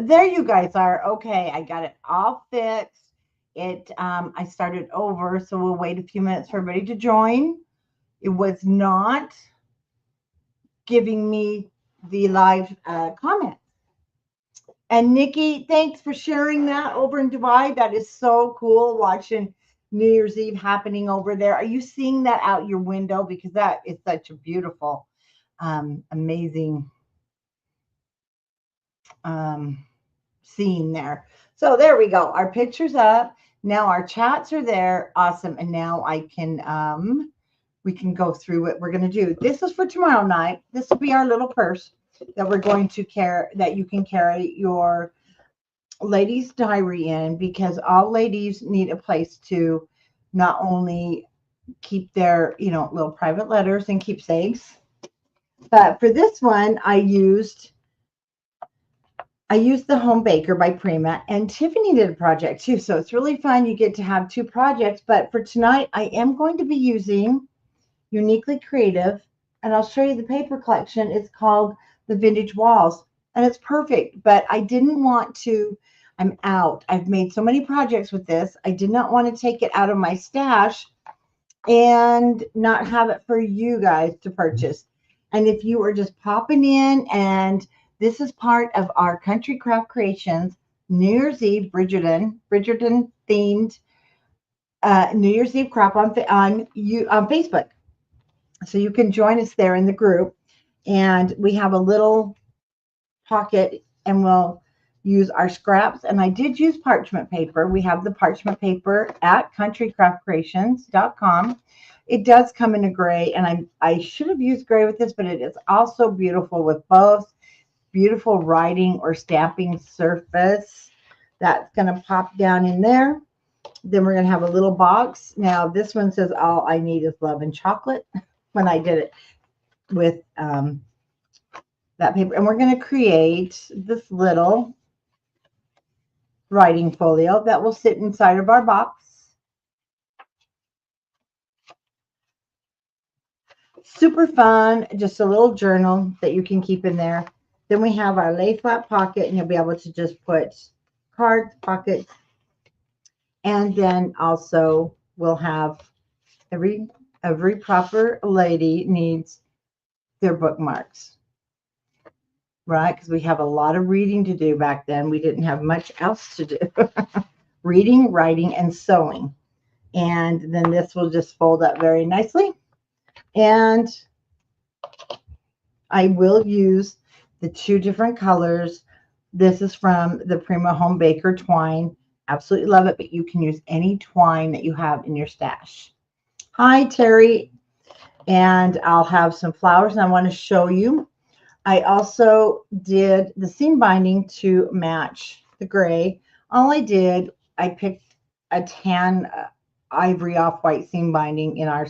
there you guys are. Okay, I got it all fixed. I started over, so we'll wait a few minutes for everybody to join. It was not giving me the live comment. And Nikki, thanks for sharing that over in Dubai. That is so cool watching New Year's Eve happening over there. Are you seeing that out your window? Because that is such a beautiful, amazing scene there. So there we go. Our picture's up. Now our chats are there. Awesome. And now we can go through what we're going to do. This is for tomorrow night. This will be our little purse that we're going to carry, that you can carry your ladies' diary in, because all ladies need a place to not only keep their, little private letters and keepsakes, but for this one, I used the Home Baker by Prima, and Tiffany did a project too. So it's really fun. You get to have two projects, but for tonight, I am going to be using Uniquely Creative, and I'll show you the paper collection. It's called the Vintage Walls, and it's perfect, but I didn't want to, I'm out. I've made so many projects with this. I did not want to take it out of my stash and not have it for you guys to purchase. And if you are just popping in, and this is part of our Country Craft Creations New Year's Eve Bridgerton themed New Year's Eve crop on Facebook. So you can join us there in the group, and we have a little pocket, and we'll use our scraps. And I did use parchment paper. We have the parchment paper at countrycraftcreations.com. It does come in a gray, and I should have used gray with this, but it is also beautiful with both beautiful writing or stamping surface. That's going to pop down in there. Then we're going to have a little box. Now this one says all I need is love and chocolate when I did it with that paper. And we're going to create this little writing folio that will sit inside of our box. Super fun, just a little journal that you can keep in there. Then we have our lay flat pocket, and you'll be able to just put cards, pockets, and then also we'll have every proper lady needs their bookmarks, right? Because we have a lot of reading to do back then. We didn't have much else to do. Reading, writing, and sewing. And then this will just fold up very nicely. And I will use the two different colors. This is from the Prima Home Baker twine. Absolutely love it, but you can use any twine that you have in your stash. Hi, Terry. And I'll have some flowers, and I want to show you. I also did the seam binding to match the gray. All I did, I picked a tan ivory off-white seam binding in our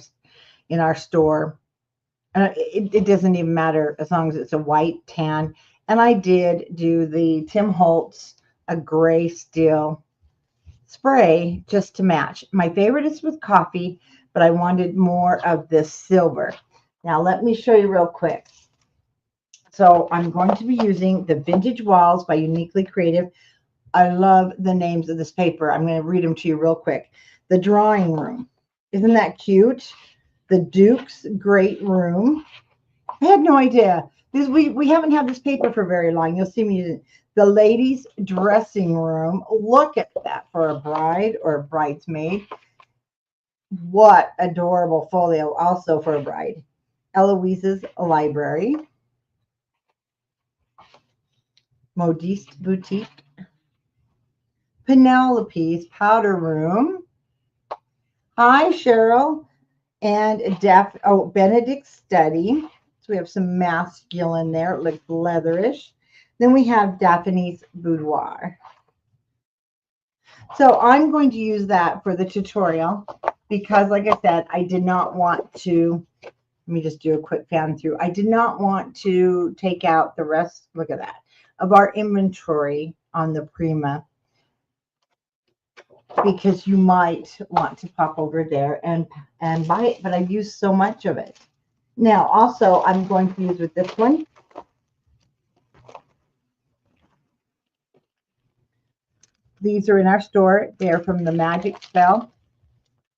store. It doesn't even matter as long as it's a white tan. And I did do the Tim Holtz, a gray steel spray just to match. My favorite is with coffee, but I wanted more of this silver. Now let me show you real quick. So I'm going to be using the Vintage Walls by Uniquely Creative. I love the names of this paper. I'm going to read them to you real quick. The Drawing Room. Isn't that cute? The Duke's Great Room. I had no idea. We haven't had this paper for very long. You'll see me using it. The Ladies' Dressing Room. Look at that for a bride or a bridesmaid. What adorable folio also for a bride. Eloise's Library. Modiste Boutique. Penelope's Powder Room. Hi, Cheryl. And Benedict's Study. So we have some masculine there. It looks leatherish. Then we have Daphne's Boudoir. So I'm going to use that for the tutorial because, like I said, I did not want to, let me just do a quick fan through. I did not want to take out the rest, look at that, of our inventory on the Prima, because you might want to pop over there and buy it, but I've used so much of it. Now, also, I'm going to use with this one, These are in our store. They're from the Magic Spell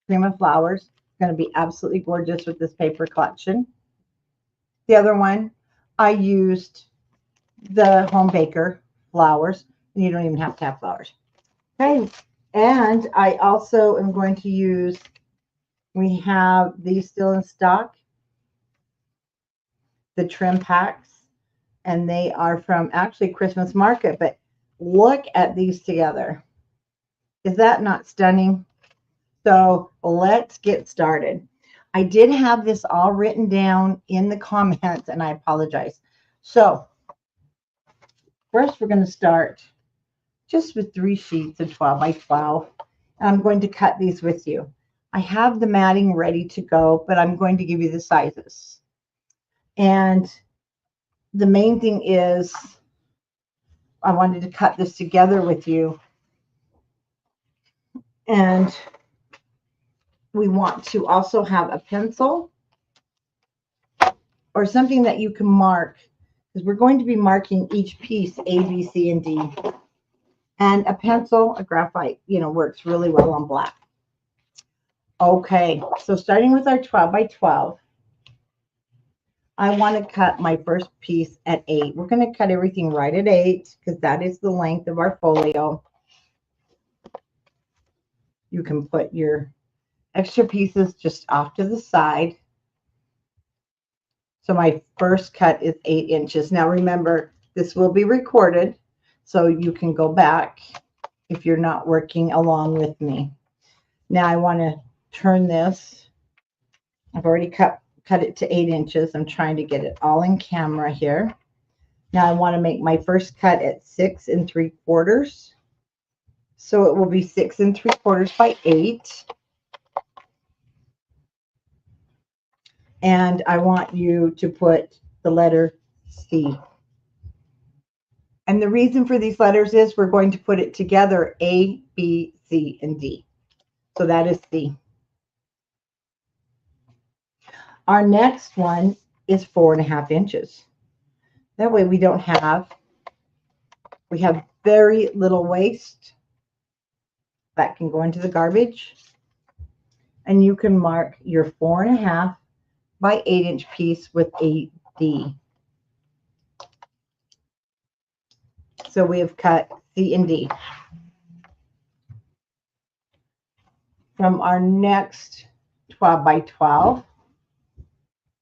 Cream of Flowers. It's going to be absolutely gorgeous with this paper collection. The other one, I used the Home Baker flowers, and you don't even have to have flowers. Okay, and I also am going to use, we have these still in stock, the trim packs, and they are from actually Christmas Market, but look at these together. Is that not stunning? So let's get started. I did have this all written down in the comments, and I apologize. So first we're going to start just with 3 sheets of 12 by 12. And I'm going to cut these with you. I have the matting ready to go, but I'm going to give you the sizes. And the main thing is I wanted to cut this together with you. And we want to also have a pencil or something that you can mark, because we're going to be marking each piece A, B, C, and D. And a pencil, a graphite, works really well on black. Okay, so starting with our 12 by 12, I want to cut my first piece at 8. We're going to cut everything right at 8 because that is the length of our folio. You can put your extra pieces just off to the side. So my first cut is 8 inches. Now remember, this will be recorded, so you can go back if you're not working along with me. Now I want to turn this. I've already cut it to 8 inches. I'm trying to get it all in camera here. Now I want to make my first cut at 6 3/4. So it will be 6 3/4 by 8. And I want you to put the letter C. And the reason for these letters is we're going to put it together, A, B, C, and D. So that is C. Our next one is 4.5 inches. That way we have very little waste. That can go into the garbage. And you can mark your 4.5 by 8 inch piece with a D. So we have cut C and D. From our next 12 by 12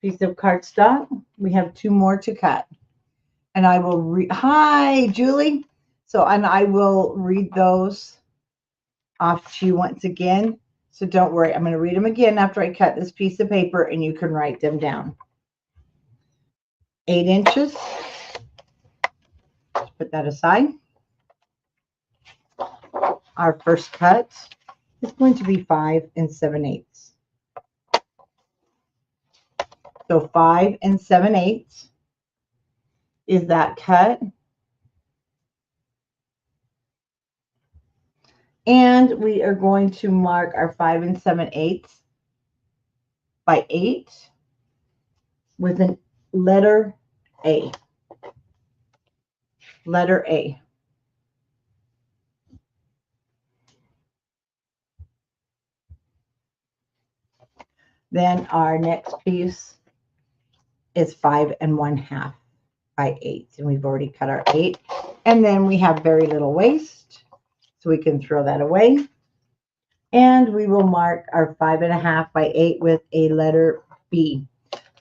piece of cardstock, we have 2 more to cut. And I will read, hi, Julie. And I will read those off to you once again. So don't worry, I'm going to read them again after I cut this piece of paper, and you can write them down. 8 inches. Let's put that aside. Our first cut is going to be 5 7/8. So 5 7/8 is that cut. And we are going to mark our 5 7/8 by 8 with a letter A. Letter A. Then our next piece is 5 1/2 by 8. And we've already cut our 8. And then we have very little waste, so we can throw that away. And we will mark our 5 1/2 by 8 with a letter B.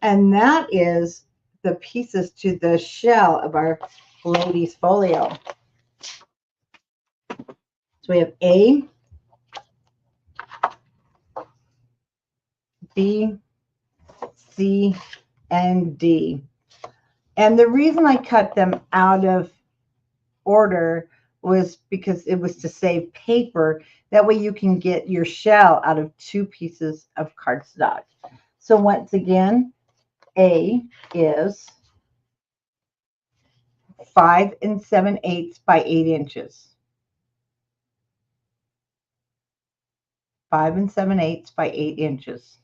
And that is the pieces to the shell of our ladies folio. So we have A, B, C, and D. And the reason I cut them out of order was because it was to save paper. That way you can get your shell out of 2 pieces of cardstock. So once again, A is 5 7/8 by 8 inches. 5 7/8 by 8 inches.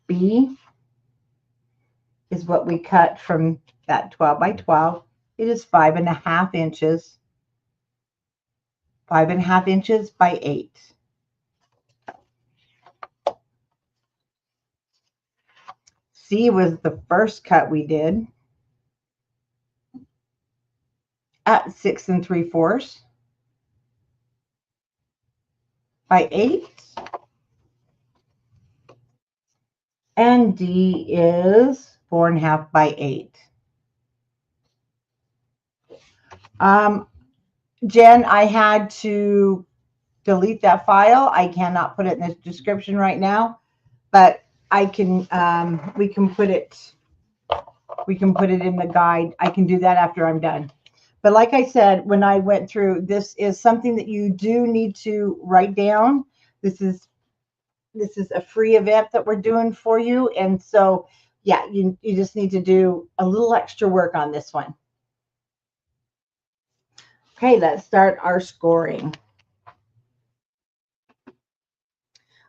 B is what we cut from that 12 by 12. It is 5 1/2 inches. 5.5 inches by 8. C was the first cut we did at 6 3/4 by 8. And D is 4.5 by 8. Jen, I had to delete that file. I cannot put it in the description right now, but I can. We can put it in the guide. I can do that after I'm done. But like I said, when I went through, this is something that you do need to write down. This is a free event that we're doing for you, and so yeah, you just need to do a little extra work on this one. Okay, let's start our scoring.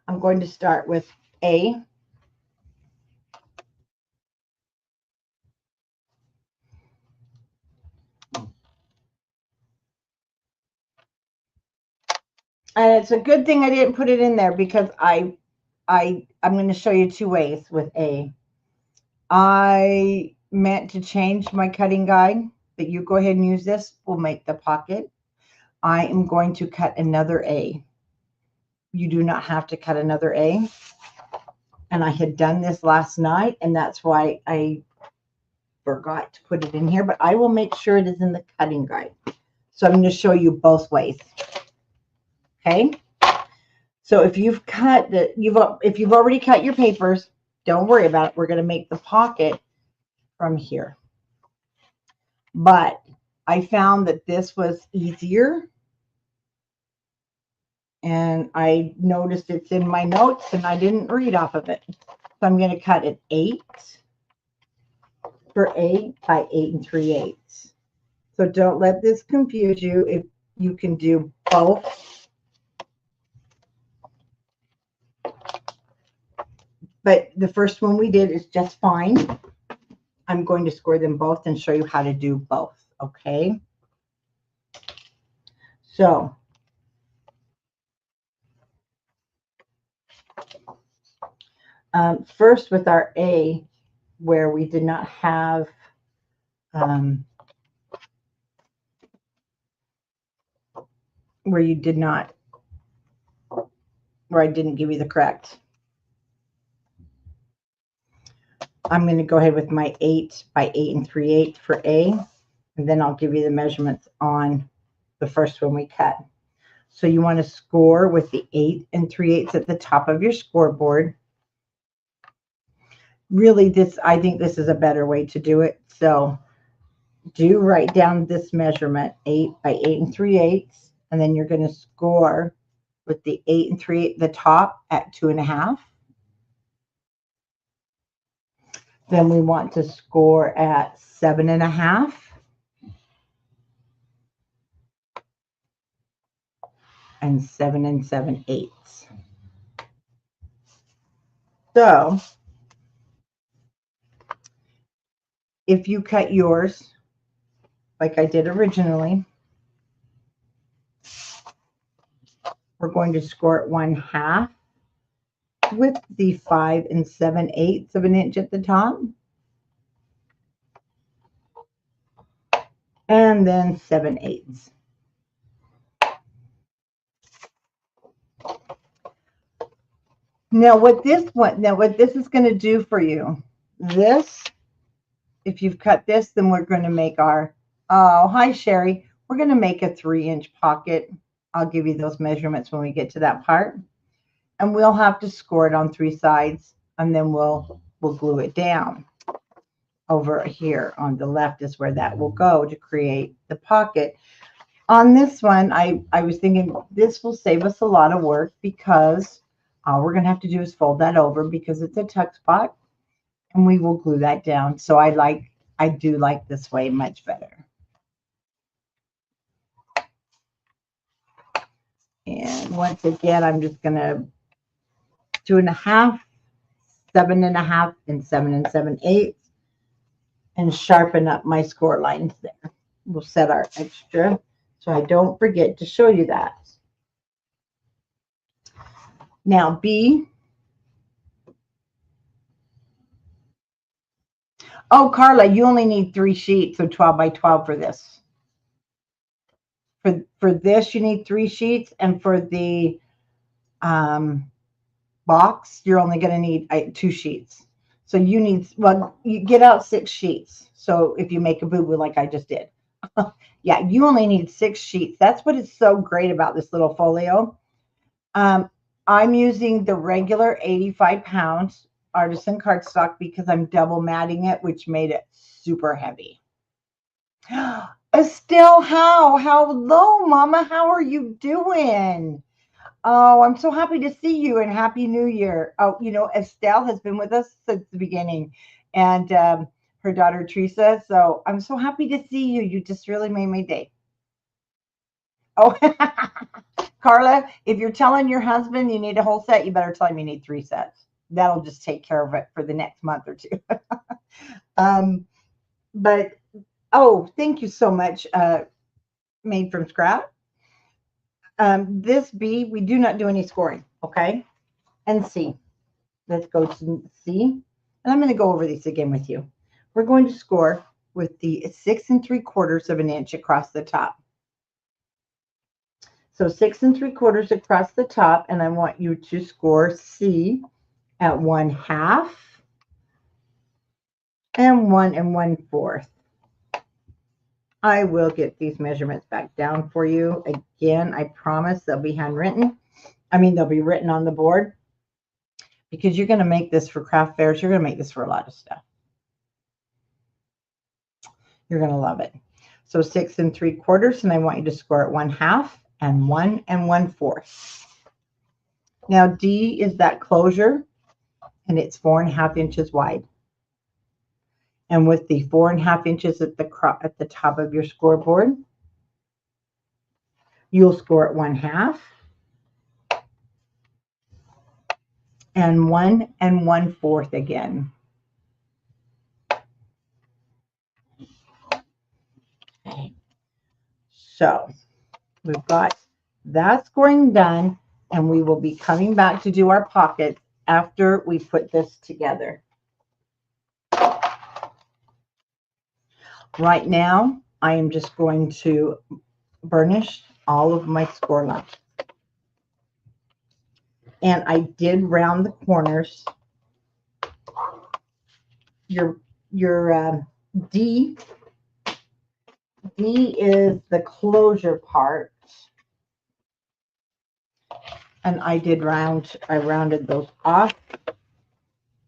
I'm going to start with A. And it's a good thing I didn't put it in there because I'm going to show you 2 ways with A. I meant to change my cutting guide, but you go ahead and use this. We'll make the pocket. I am going to cut another A. You do not have to cut another A. And I had done this last night, and that's why I forgot to put it in here, but I will make sure it is in the cutting guide. So I'm going to show you both ways. Okay. So if you've already cut your papers, don't worry about it. We're going to make the pocket from here. But I found that this was easier. And I noticed it's in my notes and I didn't read off of it. So I'm going to cut it 8 for A by 8 3/8. So don't let this confuse you. If you can do both. But the first one we did is just fine. I'm going to score them both and show you how to do both. Okay. So first with our A, where we did not have where I didn't give you the correct. I'm going to go ahead with my 8 by 8 3/8 for A, and then I'll give you the measurements on the first one we cut. So you want to score with the 8 3/8 at the top of your scoreboard. Really, I think this is a better way to do it. So do write down this measurement, 8 by 8 3/8, and then you're going to score with the 8 3/8 the top at 2.5. Then we want to score at 7.5. And 7 7/8. So if you cut yours like I did originally, we're going to score it 1/2 with the 5 7/8 of an inch at the top, and then 7/8. Now what this is going to do for you, if you've cut this, then we're going to make our, oh, hi Sherry, we're going to make a 3-inch pocket. I'll give you those measurements when we get to that part. And we'll have to score it on 3 sides, and then we'll glue it down. Over here on the left is where that will go to create the pocket. On this one, I was thinking this will save us a lot of work because all we're going to have to do is fold that over because it's a tuck spot, and we will glue that down. So I do like this way much better. And once again, I'm just going to 2.5, 7.5, and 7 7/8, and sharpen up my score lines there. We'll set our extra So I don't forget to show you that. Now B. Oh, Carla, you only need 3 sheets, so 12 by 12 for this. For this, you need 3 sheets, and for the box, you're only going to need 2 sheets. So you need, well, you get out 6 sheets. So if you make a boo-boo like I just did. Yeah, you only need 6 sheets. That's what is so great about this little folio. I'm using the regular 85 pounds artisan cardstock because I'm double matting it, which made it super heavy. Estelle, hello, Mama. How are you doing? Oh, I'm so happy to see you and Happy New Year. Oh, you know, Estelle has been with us since the beginning, and her daughter Teresa. So I'm so happy to see you. You just really made my day. Oh, Carla, if you're telling your husband you need a whole set, you better tell him you need 3 sets. That'll just take care of it for the next month or 2. But oh, thank you so much, Made from Scrap. This B, we do not do any scoring, okay? And C. Let's go to C. And I'm going to go over these again with you. We're going to score with the 6 3/4 inch across the top. So 6 3/4 across the top, and I want you to score C at 1/2 and 1 1/4. I will get these measurements back down for you. Again, I promise they'll be handwritten. I mean, they'll be written on the board because you're going to make this for craft fairs. You're going to make this for a lot of stuff. You're going to love it. So 6 3/4, and I want you to score at 1/2 and 1 1/4. Now D is that closure, and it's 4 1/2 inches wide. And with the 4 1/2 inches at the top of your scoreboard, you'll score at 1/2 and 1 1/4 again. Okay. So we've got that scoring done, and we will be coming back to do our pockets after we put this together. Right now, I am just going to burnish all of my score lines. And I did round the corners. Your D is the closure part. And I rounded those off.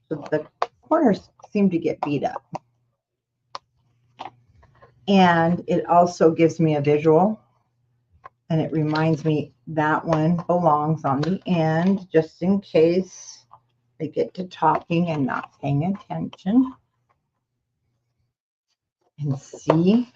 So the corners seem to get beat up. And it also gives me a visual. And it reminds me that one belongs on the end, just in case they get to talking and not paying attention. And see.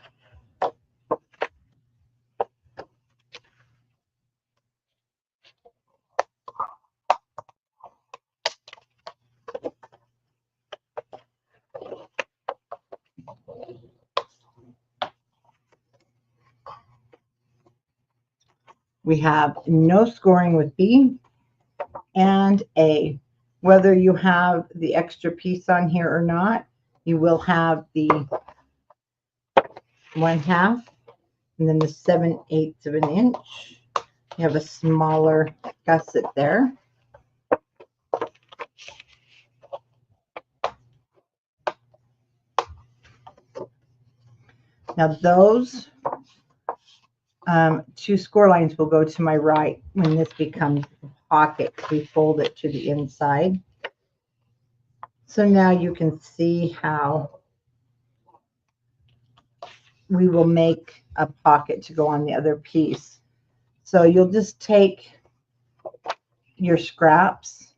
We have no scoring with B and A. Whether you have the extra piece on here or not, you will have the 1/2 and then the 7/8 of an inch. You have a smaller gusset there. Now those 2 score lines will go to my right when this becomes a pocket. We fold it to the inside. So now you can see how we will make a pocket to go on the other piece. So you'll just take your scraps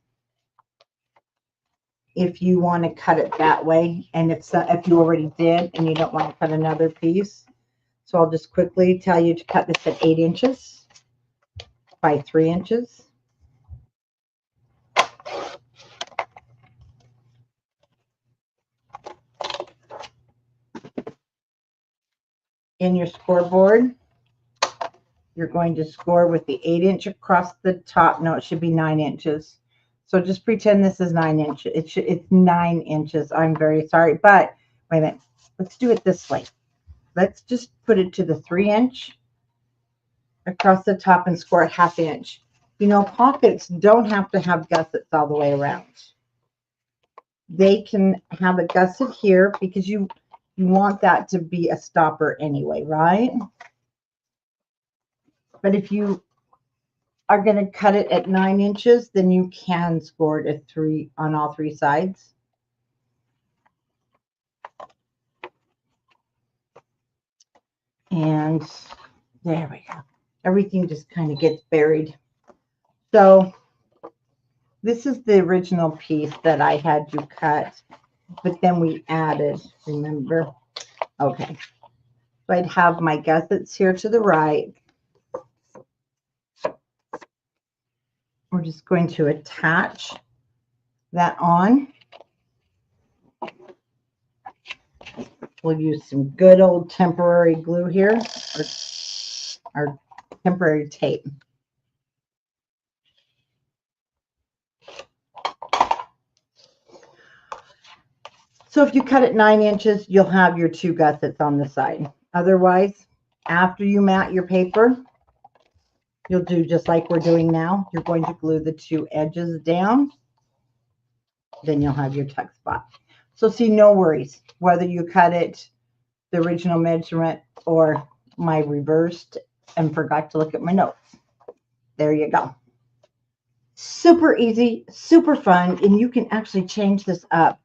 if you want to cut it that way, and if you already did and you don't want to cut another piece. So I'll just quickly tell you to cut this at 8 inches by 3 inches. In your scoreboard, you're going to score with the 8-inch across the top. No, it should be 9 inches. So just pretend this is 9 inches. It's 9 inches. I'm very sorry, but wait a minute. Let's do it this way. Let's just put it to the 3-inch across the top and score a 1/2 inch. You know, pockets don't have to have gussets all the way around. They can have a gusset here because you want that to be a stopper anyway, right? But if you are going to cut it at 9 inches, then you can score it at 3 on all 3 sides. And there we go. Everything just kind of gets buried. So this is the original piece that I had you cut, but then we added, remember? Okay. So I'd have my gussets here to the right. We're just going to attach that on. We'll use some good old temporary glue here, or temporary tape. So if you cut it 9 inches, you'll have your 2 gussets on the side. Otherwise, after you mat your paper, you'll do just like we're doing now. You're going to glue the 2 edges down. Then you'll have your tuck spot. So see, no worries whether you cut it the original measurement or my reversed and forgot to look at my notes. There you go. Super easy, super fun, and you can actually change this up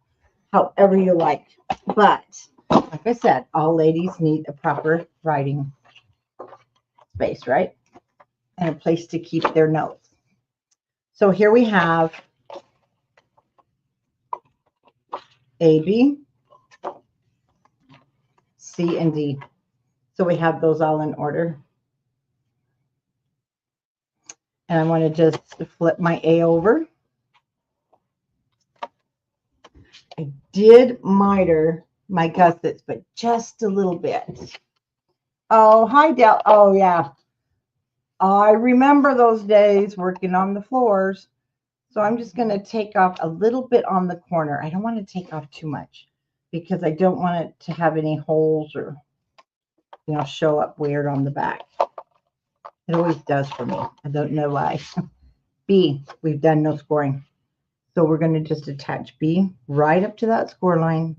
however you like. But like I said, all ladies need a proper writing space, right? And a place to keep their notes. So here we have A, B, C, and D. So we have those all in order. And I want to just flip my A over. I did miter my gussets, but just a little bit. Oh, hi, Del. Oh, yeah. I remember those days working on the floors. So I'm just going to take off a little bit on the corner. I don't want to take off too much because I don't want it to have any holes or, you know, show up weird on the back. It always does for me. I don't know why. B, we've done no scoring. So we're going to just attach B right up to that score line.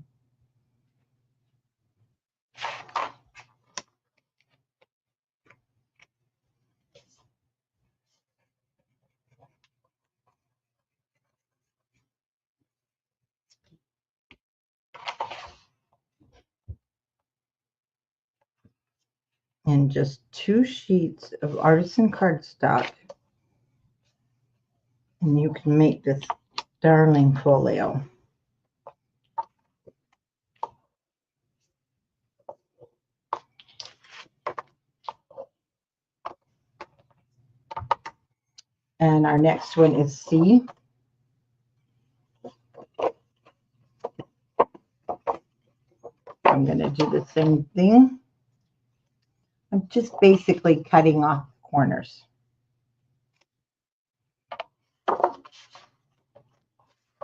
And just 2 sheets of artisan cardstock. And you can make this darling folio. And our next one is C. I'm going to do the same thing. I'm just basically cutting off corners.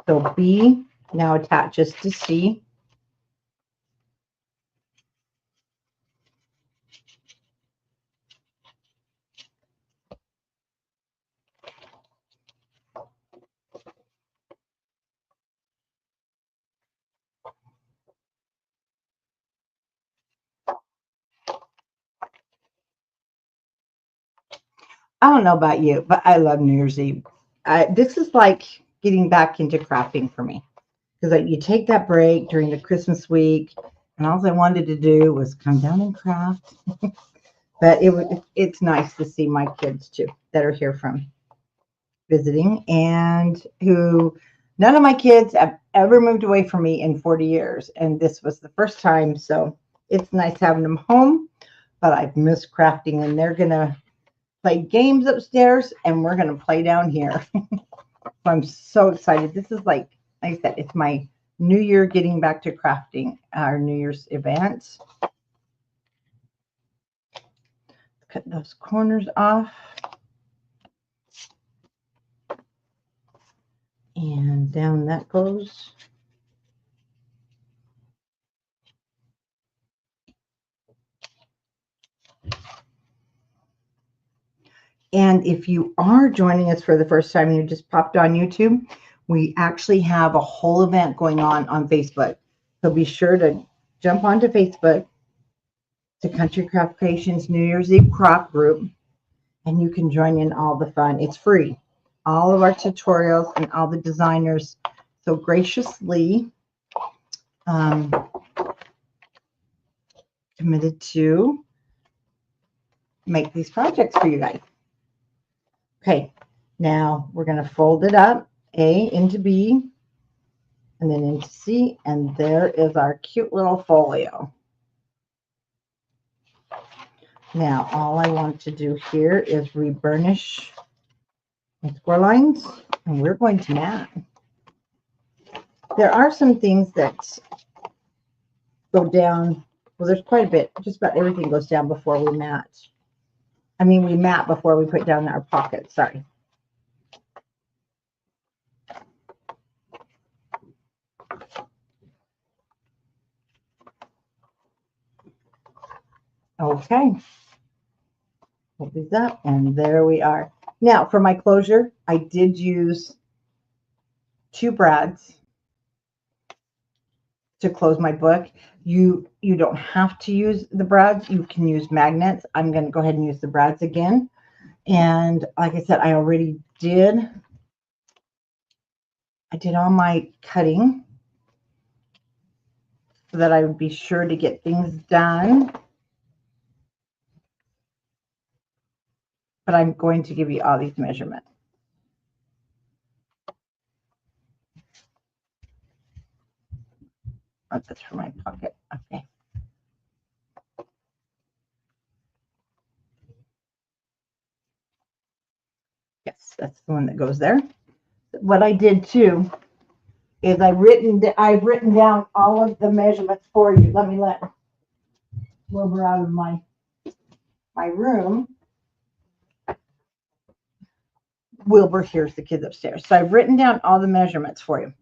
So B now attaches to C. I don't know about you, but I love New Year's Eve. This is like getting back into crafting for me. Because you take that break during the Christmas week, and all I wanted to do was come down and craft. But it's nice to see my kids, too, that are here from visiting, and who none of my kids have ever moved away from me in 40 years. And this was the first time, so it's nice having them home. But I've missed crafting, and they're going to play games upstairs, and we're going to play down here. So I'm so excited. This is like I said, it's my New Year getting back to crafting, our New Year's event. It's cut those corners off. And down that goes. And if you are joining us for the first time and you just popped on YouTube, we actually have a whole event going on Facebook. So be sure to jump onto Facebook to Country Craft Creations New Year's Eve crop group, and you can join in all the fun. It's free. All of our tutorials and all the designers so graciously committed to make these projects for you guys. Okay, now we're going to fold it up, A into B, and then into C, and there is our cute little folio. Now, all I want to do here is reburnish my score lines, and we're going to mat. There are some things that go down. Well, there's quite a bit. Just about everything goes down before we mat. I mean, we mat before we put down our pockets. Sorry. Okay. Hold these up, and there we are. Now, for my closure, I did use 2 brads to close my book. You don't have to use the brads. You can use magnets. I'm going to go ahead and use the brads again. And like I said, I already did. I did all my cutting so that I would be sure to get things done. But I'm going to give you all these measurements. Oh, that's for my pocket. Okay. Yes, that's the one that goes there. What I did too is I've written down all of the measurements for you. Let me let Wilbur out of my room. Wilbur hears the kids upstairs. So I've written down all the measurements for you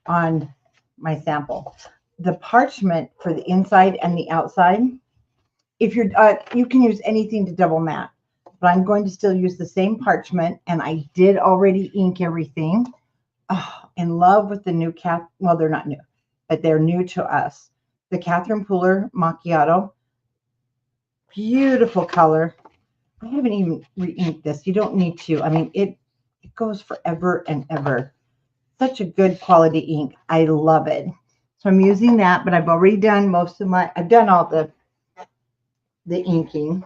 on my sample. The parchment for the inside and the outside, if you're you can use anything to double mat, but I'm going to still use the same parchment, and I did already ink everything. Oh, in love with the new well, they're not new, but they're new to us. The Catherine Pooler Macchiato. Beautiful color. I haven't even re-inked this. You don't need to. I mean, it goes forever and ever. Such a good quality ink. I love it. So I'm using that, but I've already done most of I've done all the inking.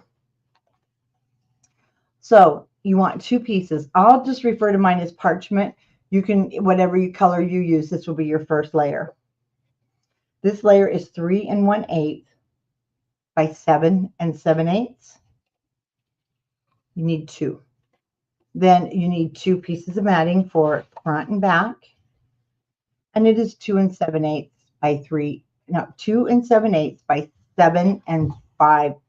So you want 2 pieces. I'll just refer to mine as parchment. You can, whatever color you use, this will be your first layer. This layer is 3 1/8 by 7 7/8. You need 2. Then you need 2 pieces of matting for front and back. And it is 2 7/8 by 3. No, 2 7/8 by 7 5/8.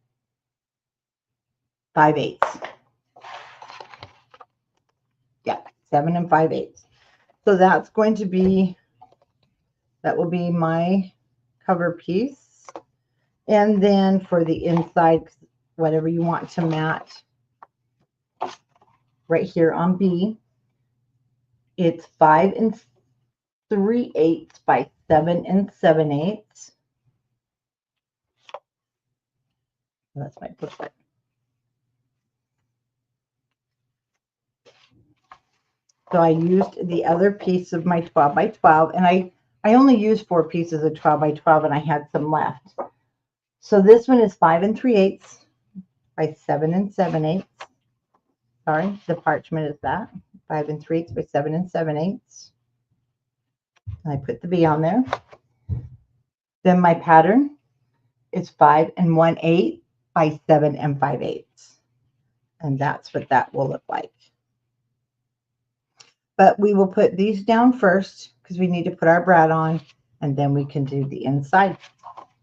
Yeah, 7 5/8. So that's going to be, that will be my cover piece. And then for the inside, whatever you want to mat, right here on B, it's 5 3/8 by 7 7/8. That's my booklet. So I used the other piece of my 12 by 12, and I only used 4 pieces of 12 by 12, and I had some left. So this one is 5 3/8 by 7 7/8. Sorry, the parchment is that 5 3/8 by 7 7/8. I put the B on there. Then my pattern is 5 1/8 by 7 5/8, and that's what that will look like. But we will put these down first because we need to put our brad on, and then we can do the inside.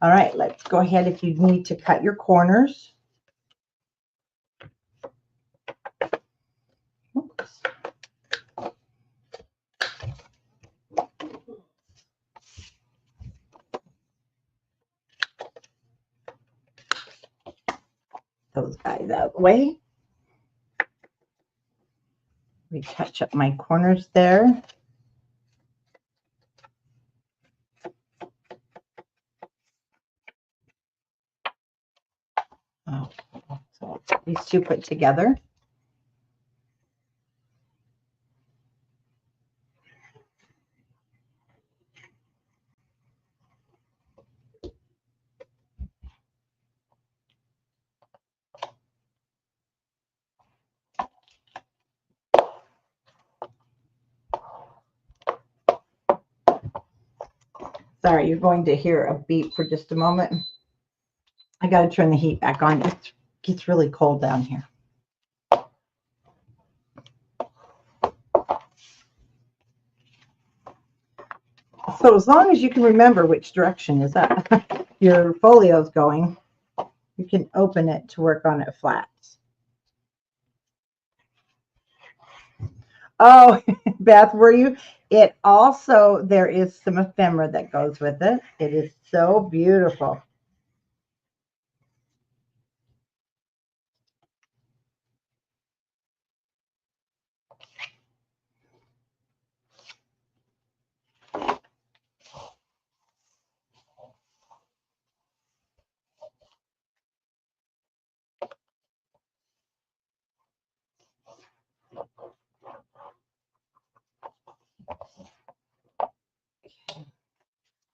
All right, let's go ahead. If you need to cut your corners, Oops. Those guys out of the way. Retouch up my corners there. Oh, so these two put together. Sorry, you're going to hear a beep for just a moment. I got to turn the heat back on. It gets really cold down here. So as long as you can remember which direction is that your folio is going, you can open it to work on it flat. Oh, Beth, were you? It also, there is some ephemera that goes with it. It is so beautiful.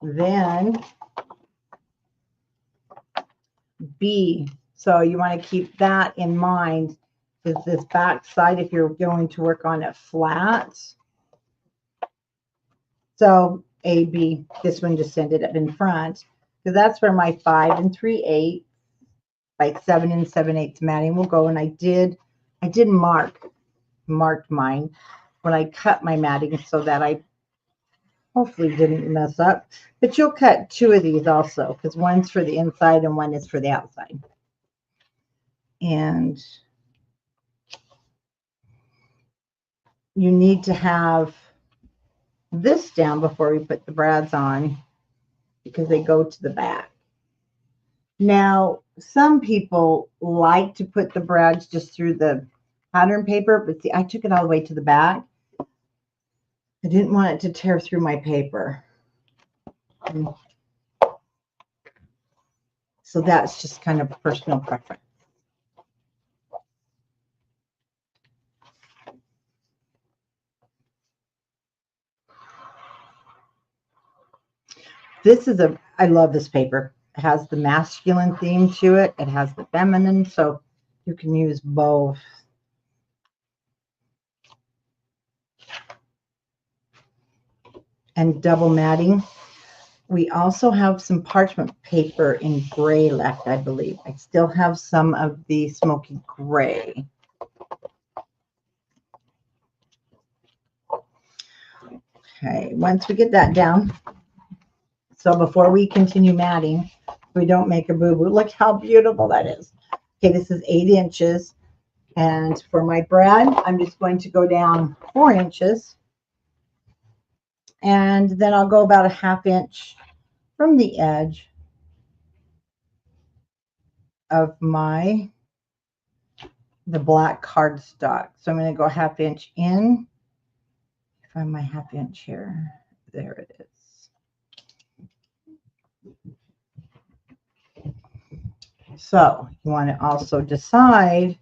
Then B. So you want to keep that in mind, is this back side if you're going to work on it flat. So A, B, this one just ended up in front, because that's where my 5 3/8, like 7 7/8 matting will go. And I did marked mine when I cut my matting so that I hopefully didn't mess up. But you'll cut 2 of these also, because one's for the inside and one is for the outside. And you need to have this down before we put the brads on, because they go to the back. Now, some people like to put the brads just through the pattern paper, but see, I took it all the way to the back. I didn't want it to tear through my paper. So that's just kind of personal preference. This is I love this paper. It has the masculine theme to it. It has the feminine, so you can use both. And double matting. We also have some parchment paper in gray left, I believe. I still have some of the smoky gray. Okay, once we get that down, so before we continue matting, we don't make a boo-boo. Look how beautiful that is. Okay, this is 8 inches. And for my brad, I'm just going to go down 4 inches. And then I'll go about a 1/2 inch from the edge of the black cardstock. So I'm going to go 1/2 inch in. Find my 1/2 inch here. There it is. So you want to also decide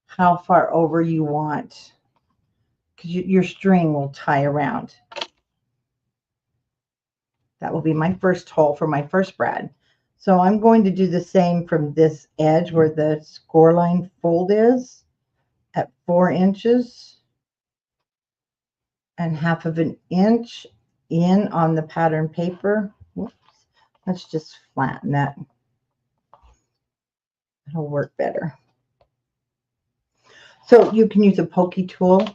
how far over you want, because your string will tie around. That will be my first hole for my first brad. So I'm going to do the same from this edge where the score line fold is at 4 inches and 1/2 inch in on the pattern paper. Whoops. Let's just flatten that. It'll work better. So you can use a pokey tool.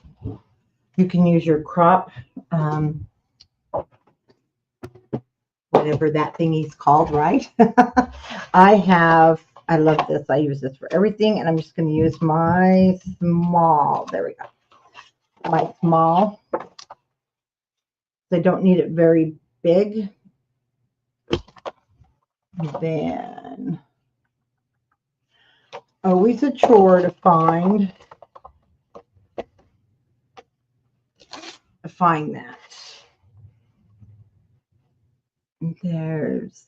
You can use your crop, whatever that thingy's called, right? I love this. I use this for everything, and I'm just going to use my small. There we go. my small. I don't need it very big. Then always a chore to find that. There's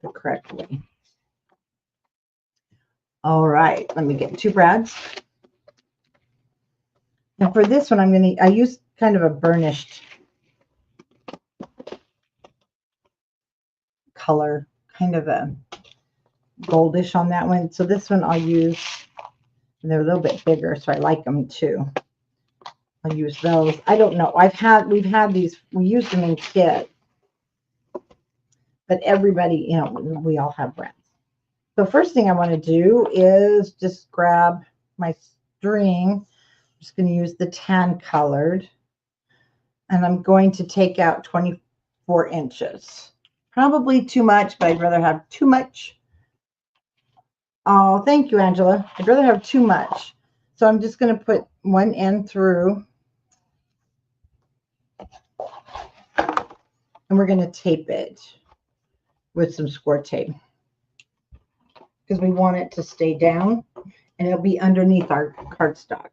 the correct way. All right, let me get 2 brads. And for this one, I use kind of a burnished color, kind of a goldish on that one. So this one I'll use, and they're a little bit bigger, so I like them too. I'll use those. I don't know. We've had these, we used them in kit, but everybody, you know, we all have brands. So first thing I want to do is just grab my string. I'm just going to use the tan colored, and I'm going to take out 24 inches. Probably too much, but I'd rather have too much. Oh, thank you, Angela. I'd rather have too much. So I'm just going to put one end through, and we're going to tape it with some score tape because we want it to stay down, and it'll be underneath our cardstock.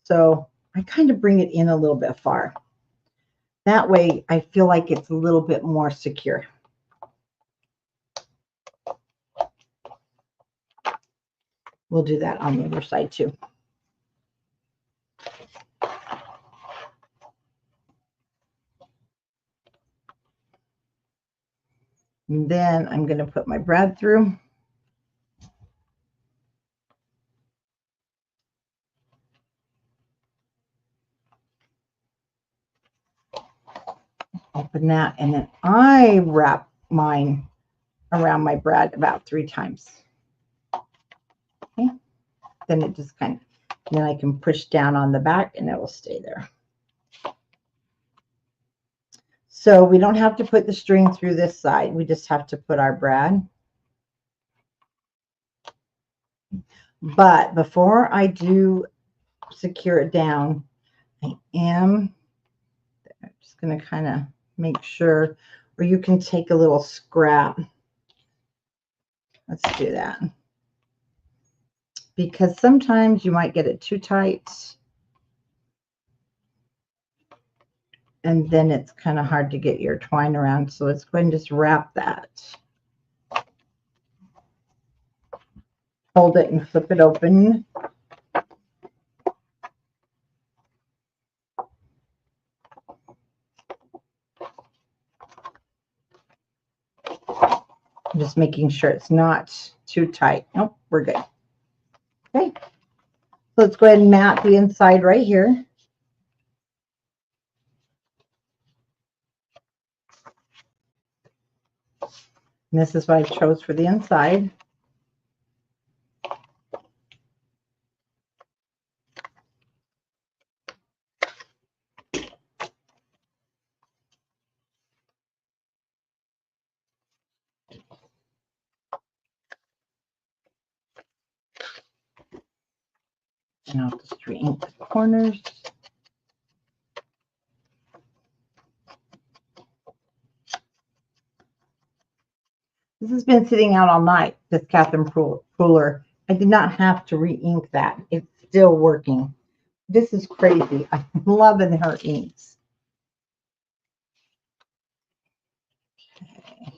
So I kind of bring it in a little bit far. That way I feel like it's a little bit more secure. We'll do that on the other side too. And then I'm going to put my brad through. Open that, and then I wrap mine around my brad about 3 times. Okay. Then it just kind of, then I can push down on the back and it will stay there. So we don't have to put the string through this side. We just have to put our brad. But before I do secure it down, I am just going to kind of make sure, or you can take a little scrap. Let's do that. Because sometimes you might get it too tight, and then it's kind of hard to get your twine around. So let's go ahead and just wrap that. Hold it and flip it open. I'm just making sure it's not too tight. Nope, we're good. Okay. So let's go ahead and mat the inside right here. And this is what I chose for the inside. And I'll just re-ink the corners. This has been sitting out all night, this Catherine Pooler. I did not have to re-ink that. It's still working. This is crazy. I'm loving her inks. Okay.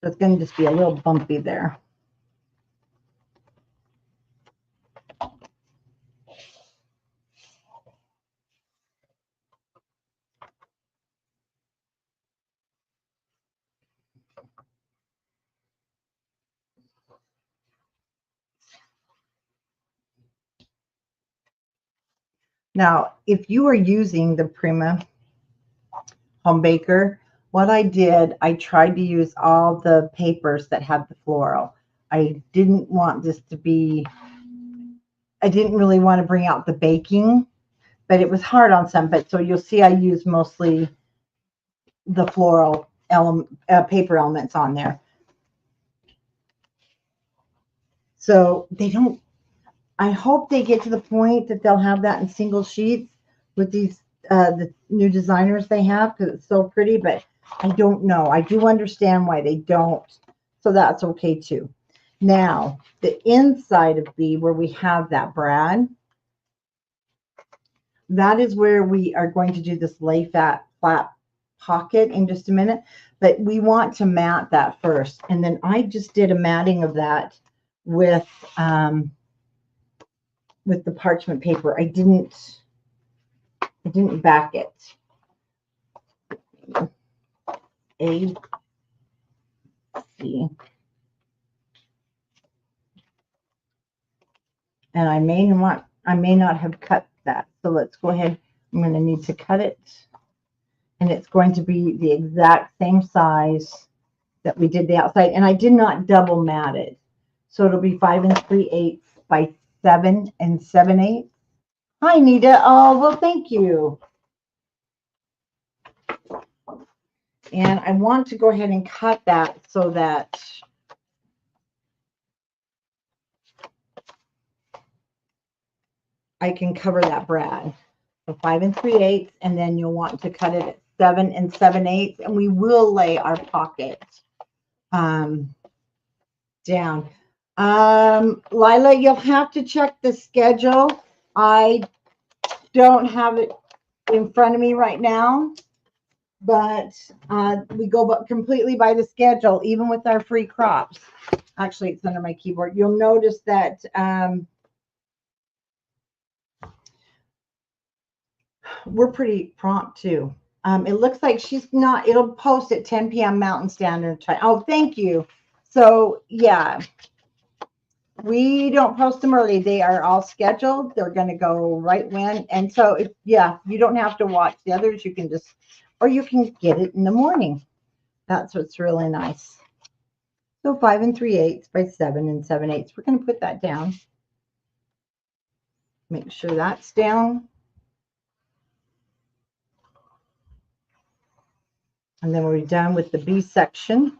So it's going to just be a little bumpy there. Now, if you are using the Prima Home Baker, what I did, I tried to use all the papers that had the floral. I didn't want this to be, I didn't really want to bring out the baking, but it was hard on some. But so you'll see I use mostly the floral paper elements on there. So they don't, I hope they get to the point that they'll have that in single sheets with these, the new designers they have, because it's so pretty, but I don't know. I do understand why they don't. So that's okay too. Now, the inside of B, where we have that brad, that is where we are going to do this lay flat pocket in just a minute, but we want to mat that first. And then I just did a matting of that with the parchment paper. I didn't back it. A, C. And I may not have cut that. So let's go ahead. I'm going to need to cut it. And it's going to be the exact same size that we did the outside. And I did not double mat it. So it'll be 5 3/8 by 7 7/8. Hi, Nita. Oh, well, thank you. And I want to go ahead and cut that so that I can cover that brad. So 5 3/8, and then you'll want to cut it at 7 7/8, and we will lay our pocket down. Lila, you'll have to check the schedule. I don't have it in front of me right now, but we go completely by the schedule, even with our free crops. Actually, it's under my keyboard. You'll notice that we're pretty prompt too. It looks like she's not, it'll post at 10 p.m. Mountain Standard Time. Oh, thank you. So yeah, we don't post them early. They are all scheduled. They're going to go right when. And so, yeah, you don't have to watch the others. You can just, or you can get it in the morning. That's what's really nice. So 5 3/8 by 7 7/8. We're going to put that down. Make sure that's down. And then we're done with the B section.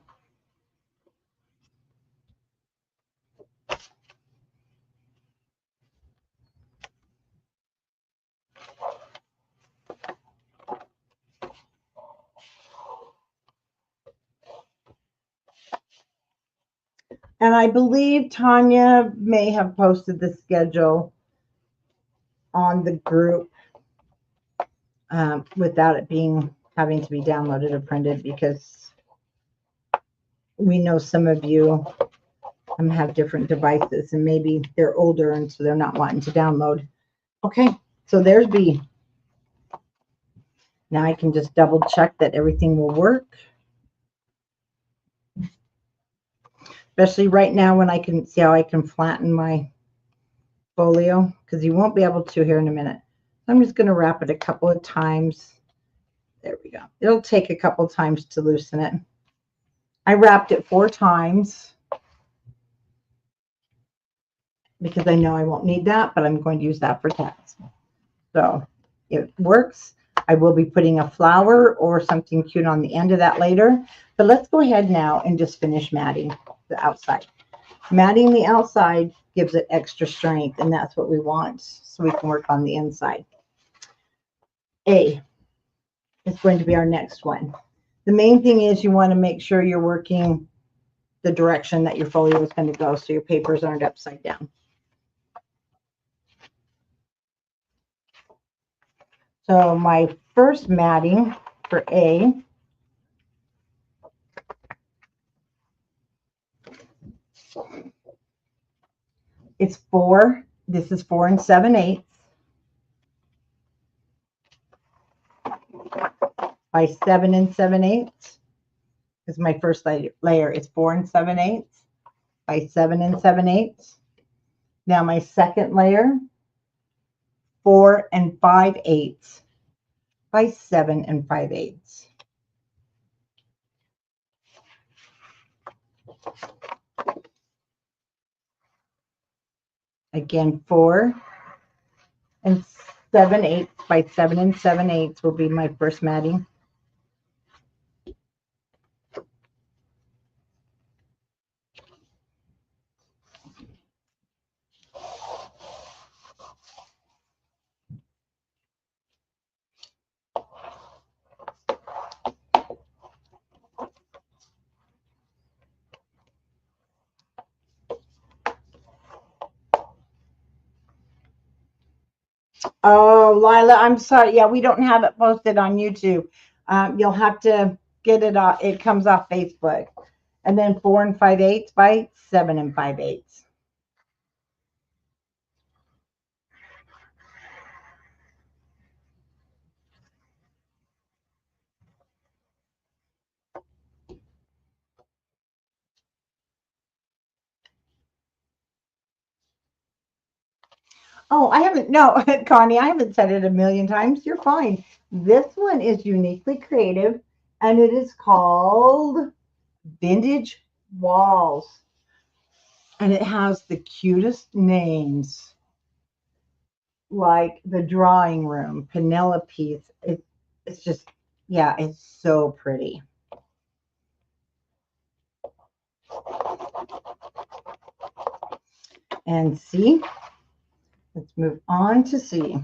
And I believe Tanya may have posted the schedule on the group without it having to be downloaded or printed, because we know some of you have different devices and maybe they're older and so they're not wanting to download. Okay, so there's B. Now I can just double check that everything will work. Especially right now when I can see how I can flatten my folio, because you won't be able to here in a minute. I'm just going to wrap it a couple of times. There we go. It'll take a couple of times to loosen it. I wrapped it 4 times because I know I won't need that, but I'm going to use that for text. So it works. I will be putting a flower or something cute on the end of that later. But let's go ahead now and just finish matting the outside. Matting the outside gives it extra strength, and that's what we want, so we can work on the inside. A is going to be our next one. The main thing is you want to make sure you're working the direction that your folio is going to go so your papers aren't upside down. So my first matting for A is 4. This is 4 7/8 by 7 7/8. Is my first layer. It's 4 7/8 by 7 7/8. Now my second layer, 4 5/8 by 7 5/8. Again, 4 7/8 by 7 7/8 will be my first matting. Oh, Lila, I'm sorry. Yeah, we don't have it posted on YouTube. You'll have to get it off. It comes off Facebook. And then 4 5/8 by 7 5/8. Oh, I haven't, no, Connie, I haven't said it a million times. You're fine. This one is uniquely creative, and it is called Vintage Walls. And it has the cutest names, like the drawing room, Penelope's. It's just, yeah, it's so pretty. And see, let's move on to see.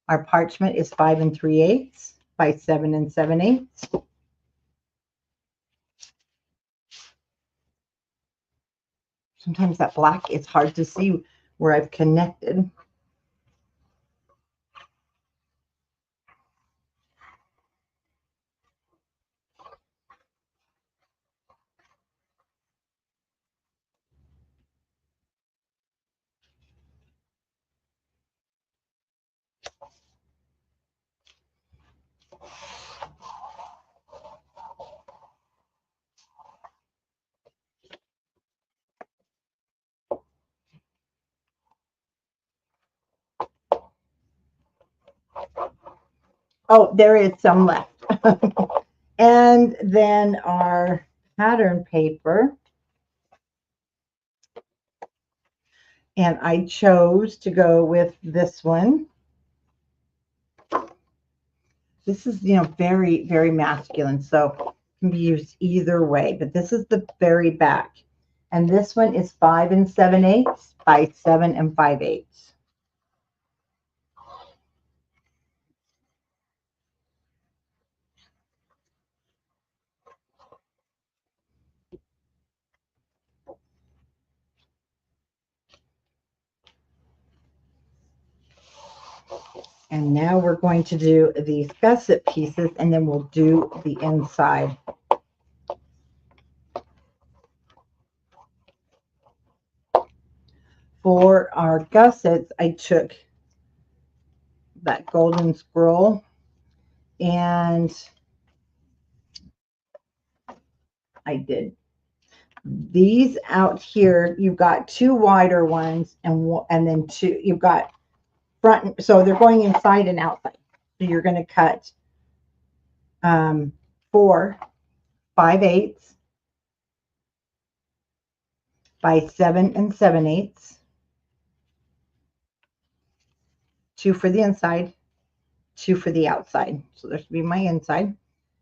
Our parchment is 5 3/8 by 7 7/8. Sometimes that black, it's hard to see where I've connected. Oh, there is some left. And then our pattern paper. And I chose to go with this one. This is, very, very masculine, so it can be used either way. But this is the very back. And this one is 5 7/8 by 7 5/8. And now we're going to do these gusset pieces, and then we'll do the inside. For our gussets, I took that golden scroll, and I did these out here. You've got 2 wider ones, and then 2, you've got front, so they're going inside and outside. So you're going to cut 4 5/8 by 7 7/8, 2 for the inside, 2 for the outside. So this will be my inside.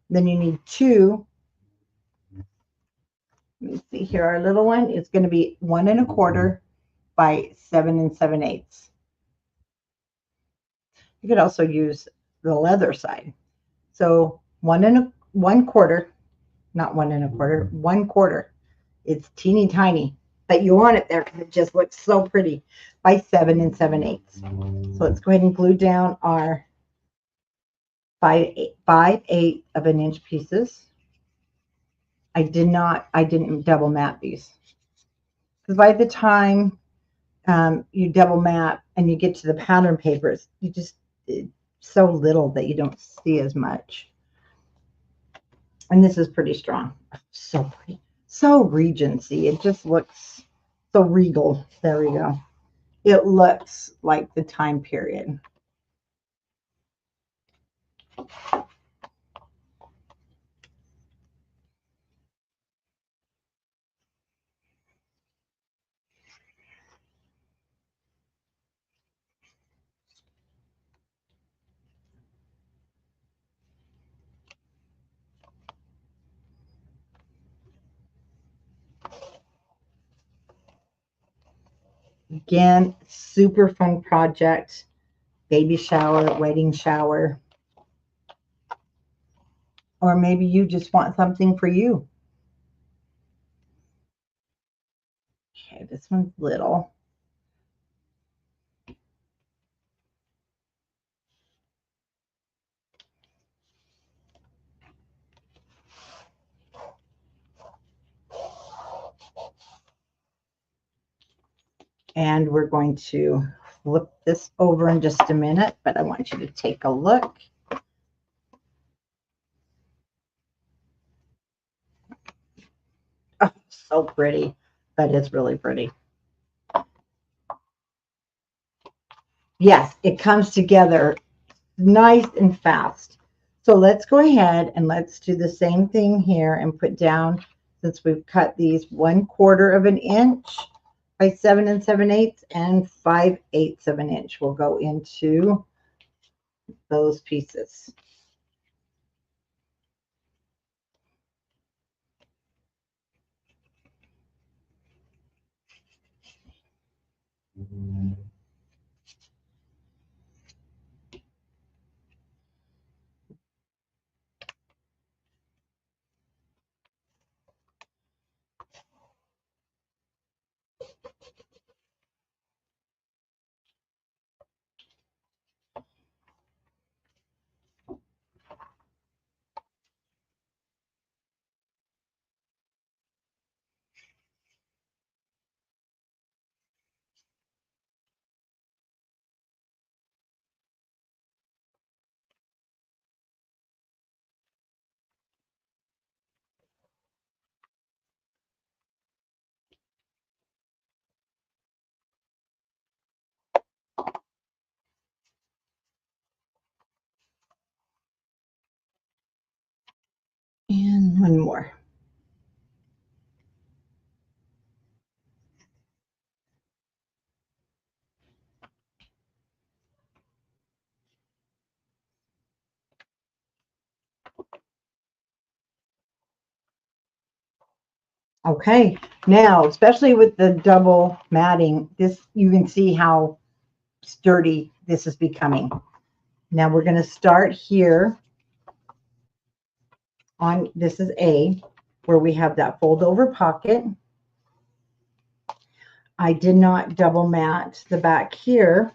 Then you need 2. Let me see here. Our little one is going to be 1 1/4 by 7 7/8. You could also use the leather side. So 1 not 1 1/4, 1/4. It's teeny tiny, but you want it there because it just looks so pretty, by 7 7/8. So let's go ahead and glue down our 5/8 of an inch pieces. I didn't double mat these, because by the time you double mat and you get to the pattern papers, it's so little that you don't see as much. And this is pretty strong. So pretty. So Regency. It just looks so regal. There we go. it looks like the time period. Again, super fun project. Baby shower, wedding shower. Or maybe you just want something for you. Okay, this one's little. And we're going to flip this over in just a minute, but I want you to take a look. Oh, so pretty. That is really pretty. Yes, it comes together nice and fast. So let's go ahead and let's do the same thing here and put down, since we've cut these 1/4 of an inch by 7 7/8 and 5/8 of an inch. We'll go into those pieces. And one more. Okay, now, especially with the double matting, this, you can see how sturdy this is becoming. Now we're going to start here on, this is A, where we have that fold over pocket. I did not double mat the back here.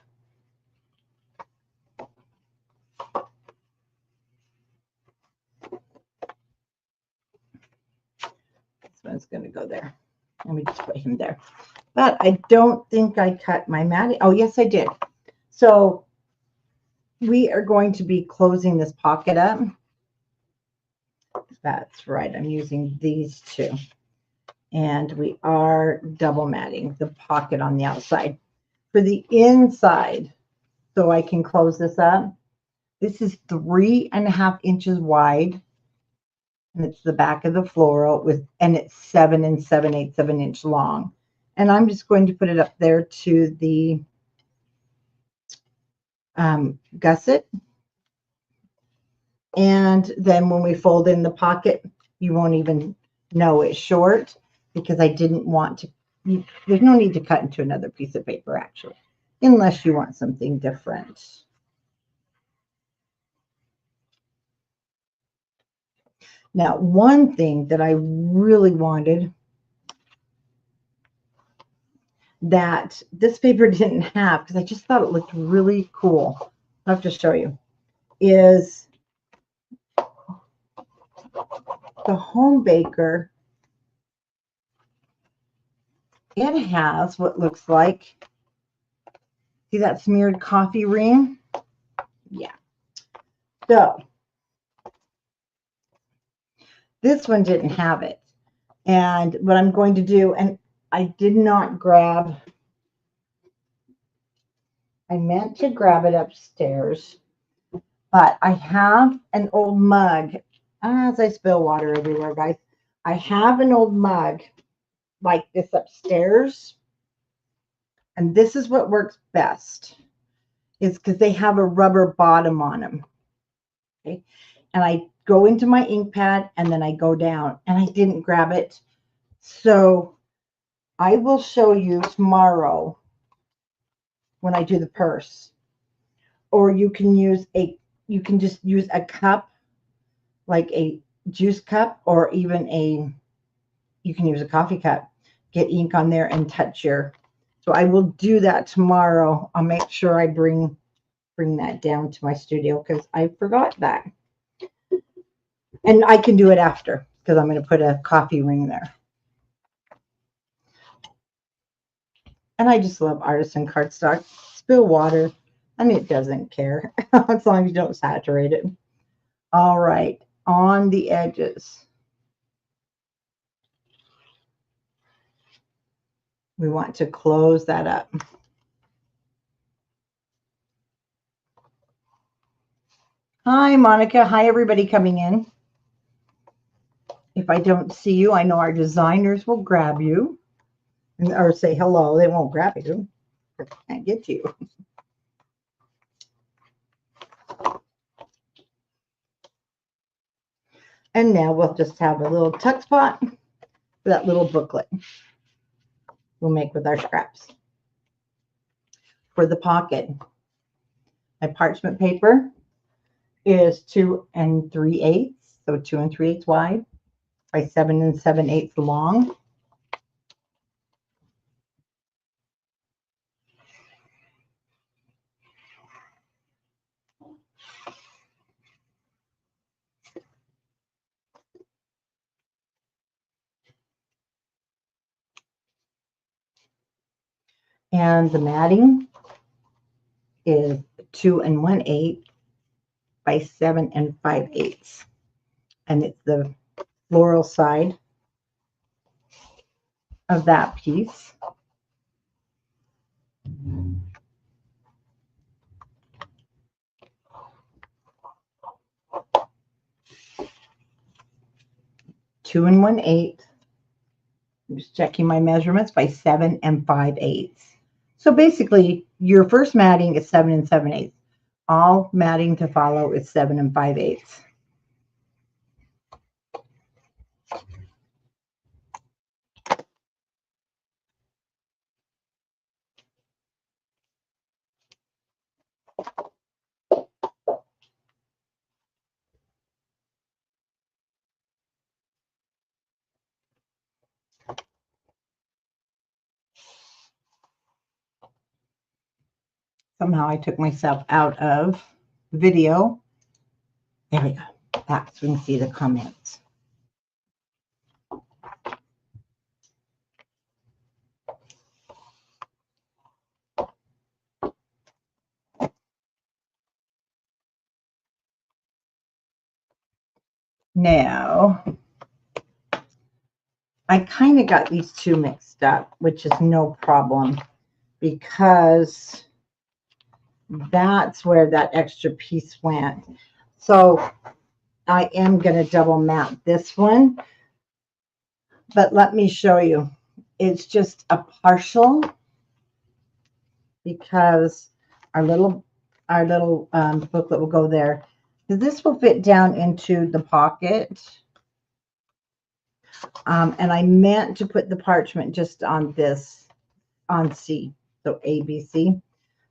This one's going to go there. Let me just put him there. But I don't think I cut my matting. Oh, yes, I did. So we are going to be closing this pocket up. That's right. I'm using these two. And we are double matting the pocket on the outside. For the inside, so I can close this up, this is 3.5 inches wide. And it's the back of the floral with, and it's 7 7/8 of an inch long. And I'm just going to put it up there to the gusset. And then when we fold in the pocket, you won't even know it's short, because I didn't want to, there's no need to cut into another piece of paper actually, unless you want something different. Now, one thing that I really wanted that this paper didn't have, because I just thought it looked really cool, I'll have to show you, is the home baker. It has what looks like, see that smeared coffee ring? Yeah. So this one didn't have it. And what I'm going to do, and I did not grab I meant to grab it upstairs, but I have an old mug. As I spill water everywhere, guys, I have an old mug like this upstairs, and this is what works best. Is because they have a rubber bottom on them. Okay, and I go into my ink pad and then I go down, and I didn't grab it, so I will show you tomorrow when I do the purse. Or you can just use a cup, like a juice cup, or even you can use a coffee cup. Get ink on there and touch your. So I will do that tomorrow. I'll make sure I bring that down to my studio because I forgot that. And I can do it after because I'm going to put a coffee ring there. And I just love artisan cardstock. Spill water, and it doesn't care as long as you don't saturate it. All right, on the edges, we want to close that up. Hi, Monica. Hi, everybody coming in. If I don't see you, I know our designers will grab you or say hello. They won't grab you. I can't get to you. And now we'll just have a little tuck spot for that little booklet we'll make with our scraps. For the pocket, my parchment paper is 2 3/8, so 2 3/8 wide by 7 7/8 long. And the matting is 2 1/8 by 7 5/8. And it's the floral side of that piece. Two 1/8. I'm just checking my measurements by 7 5/8. So basically, your first matting is 7 7/8. All matting to follow is 7 5/8. Somehow I took myself out of video. There we go. Back so we can see the comments. Now, I kind of got these two mixed up, which is no problem because that's where that extra piece went. So I am going to double mat this one, but let me show you. It's just a partial because our little booklet will go there. This will fit down into the pocket. And I meant to put the parchment just on this, on C, so A, B, C.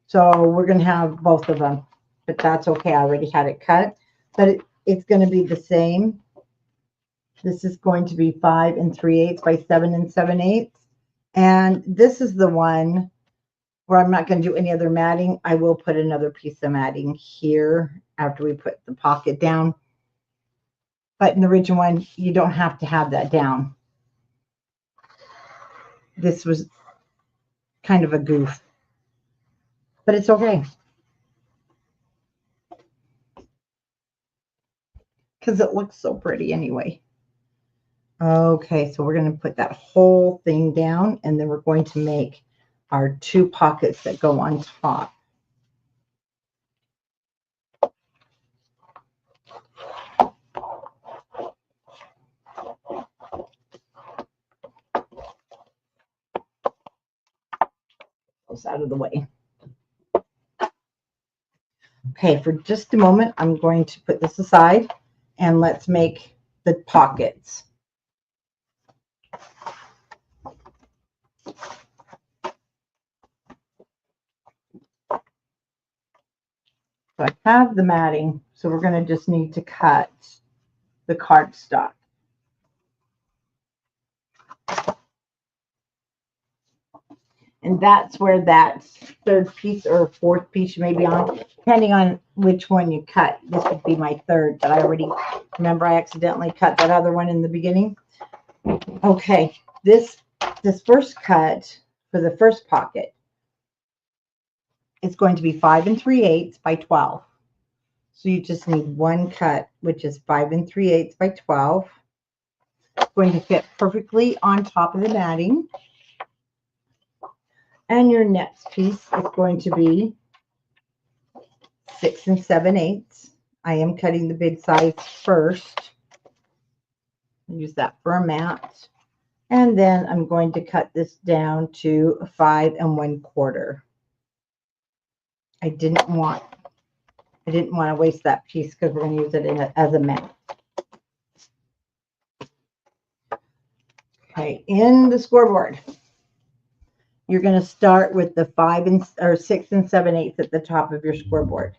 So we're going to have both of them, but that's okay. I already had it cut, but it's going to be the same. This is going to be 5 3/8 by 7 7/8. And this is the one where I'm not going to do any other matting. I will put another piece of matting here after we put the pocket down. But in the original one, you don't have to have that down. This was kind of a goof, but it's okay. Because it looks so pretty anyway. Okay, so we're going to put that whole thing down, and then we're going to make our two pockets that go on top. those out of the way. Okay, for just a moment, I'm going to put this aside and let's make the pockets. So I have the matting, so we're going to just need to cut the cardstock. And that's where that third piece or fourth piece you may be on, depending on which one you cut. This would be my third, but I already remember I accidentally cut that other one in the beginning. Okay, this first cut for the first pocket is going to be 5 3/8 by 12. So you just need one cut, which is 5 3/8 by 12. It's going to fit perfectly on top of the matting. And your next piece is going to be 6 7/8. I am cutting the big size first. Use that for a mat. And then I'm going to cut this down to 5 1/4. I didn't want to waste that piece because we're going to use it as a mat. Okay, in the scoreboard, you're going to start with the 6 7/8 at the top of your scoreboard.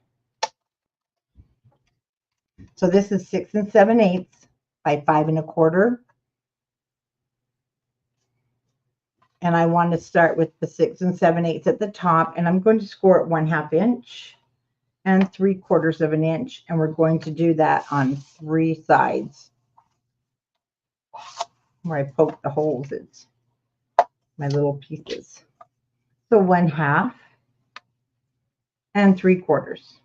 So this is 6 7/8 by 5 1/4. And I want to start with the 6 7/8 at the top, and I'm going to score it 1/2 inch and 3/4 of an inch, and we're going to do that on 3 sides. Where I poke the holes, it's my little pieces. So 1/2 and 3/4.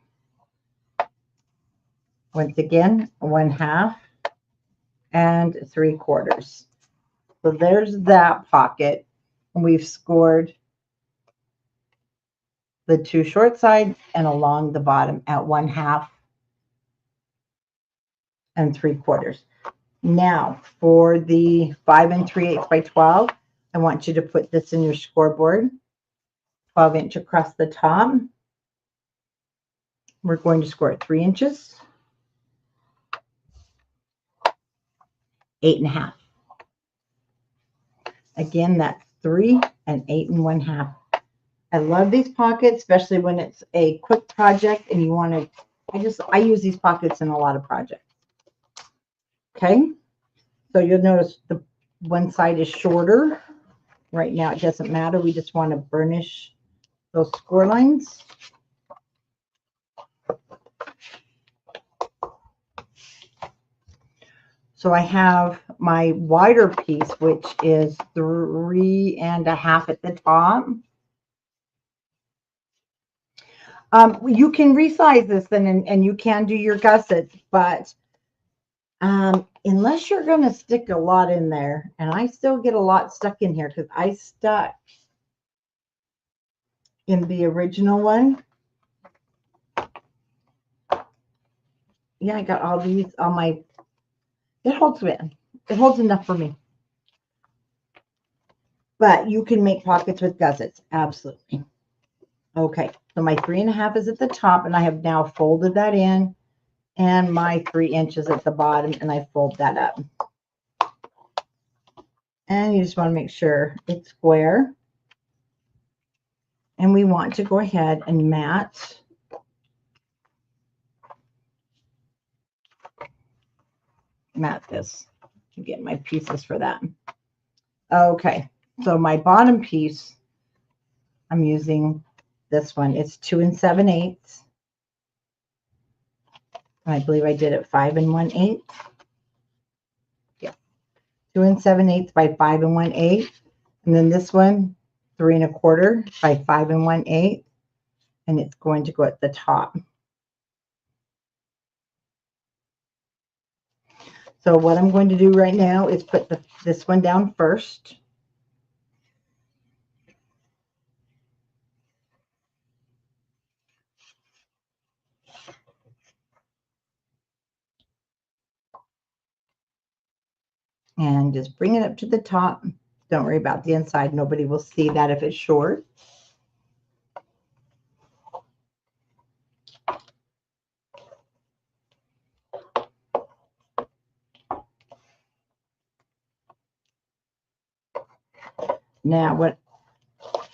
Once again, 1/2 and 3/4. So there's that pocket, and we've scored the 2 short sides and along the bottom at 1/2 and 3/4. Now for the 5 3/8 by 12, I want you to put this in your scoreboard, 12 inch across the top. We're going to score it 3 inches, 8 1/2. Again, that's 3 and 8 1/2. I love these pockets, especially when it's a quick project and you want to, I use these pockets in a lot of projects. Okay, so you'll notice the one side is shorter. Right now, it doesn't matter. We just want to burnish those score lines. So I have my wider piece, which is 3 1/2 at the top. You can resize this then, and you can do your gussets, but unless you're going to stick a lot in there, and I still get a lot stuck in here because I stuck in the original one. Yeah, I got all these on my, it holds it. It holds enough for me. But you can make pockets with gussets, absolutely. Okay, so my 3 1/2 is at the top, and I have now folded that in, and my 3 inches at the bottom, and I fold that up. And you just want to make sure it's square. And we want to go ahead and mat this to get my pieces for that. Okay, so my bottom piece, I'm using this one. It's 2 7/8. I believe I did it 5 1/8. Yeah, 2 7/8 by 5 1/8. And then this one, 3 1/4 by 5 1/8. And it's going to go at the top. So what I'm going to do right now is put this one down first. And just bring it up to the top. Don't worry about the inside. Nobody will see that if it's short. Now, what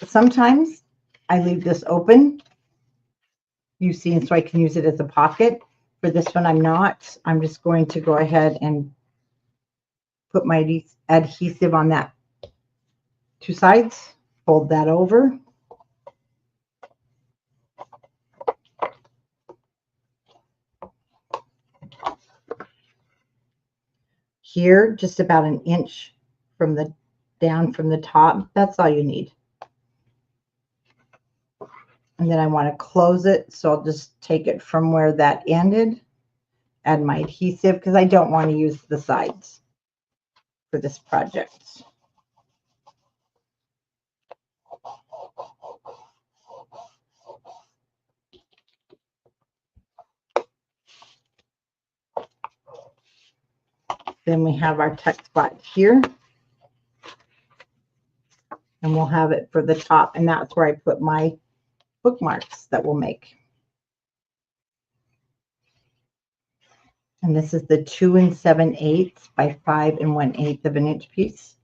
sometimes I leave this open, you see, so I can use it as a pocket. For this one, I'm not. I'm just going to go ahead and put my adhesive on that two sides, fold that over. Here, just about an inch from the down from the top. That's all you need. And then I want to close it, so I'll just take it from where that ended, add my adhesive, because I don't want to use the sides for this project. Then we have our tuck spot here, and we'll have it for the top, and that's where I put my bookmarks that we'll make. And this is the 2 7/8 by 5 1/8 of an inch piece.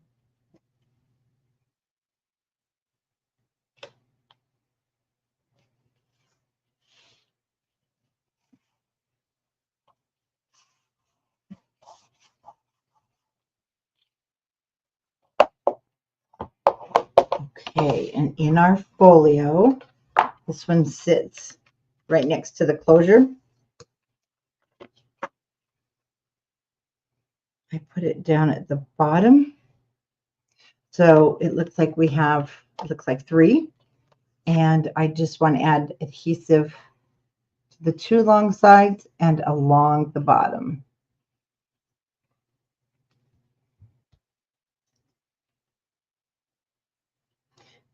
Okay, and in our folio, this one sits right next to the closure. I put it down at the bottom. So it looks like we have, it looks like 3. And I just want to add adhesive to the 2 long sides and along the bottom.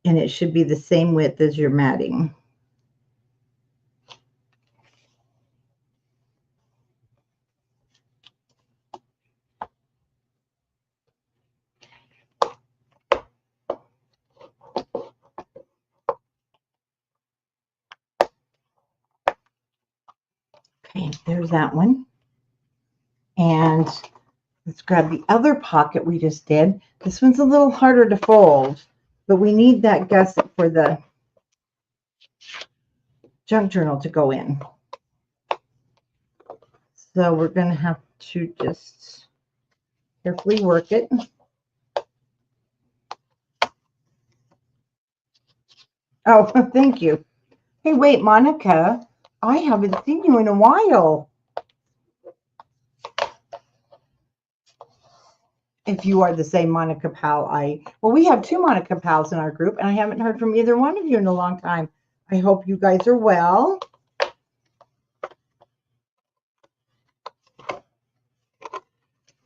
And it should be the same width as your matting. Okay, there's that one. And let's grab the other pocket we just did. This one's a little harder to fold, but we need that gusset for the junk journal to go in. So we're going to have to just carefully work it. Oh, thank you. Hey, wait, Monica, I haven't seen you in a while. If you are the same Monica Pal, well, we have 2 Monica Pals in our group, and I haven't heard from either one of you in a long time. I hope you guys are well.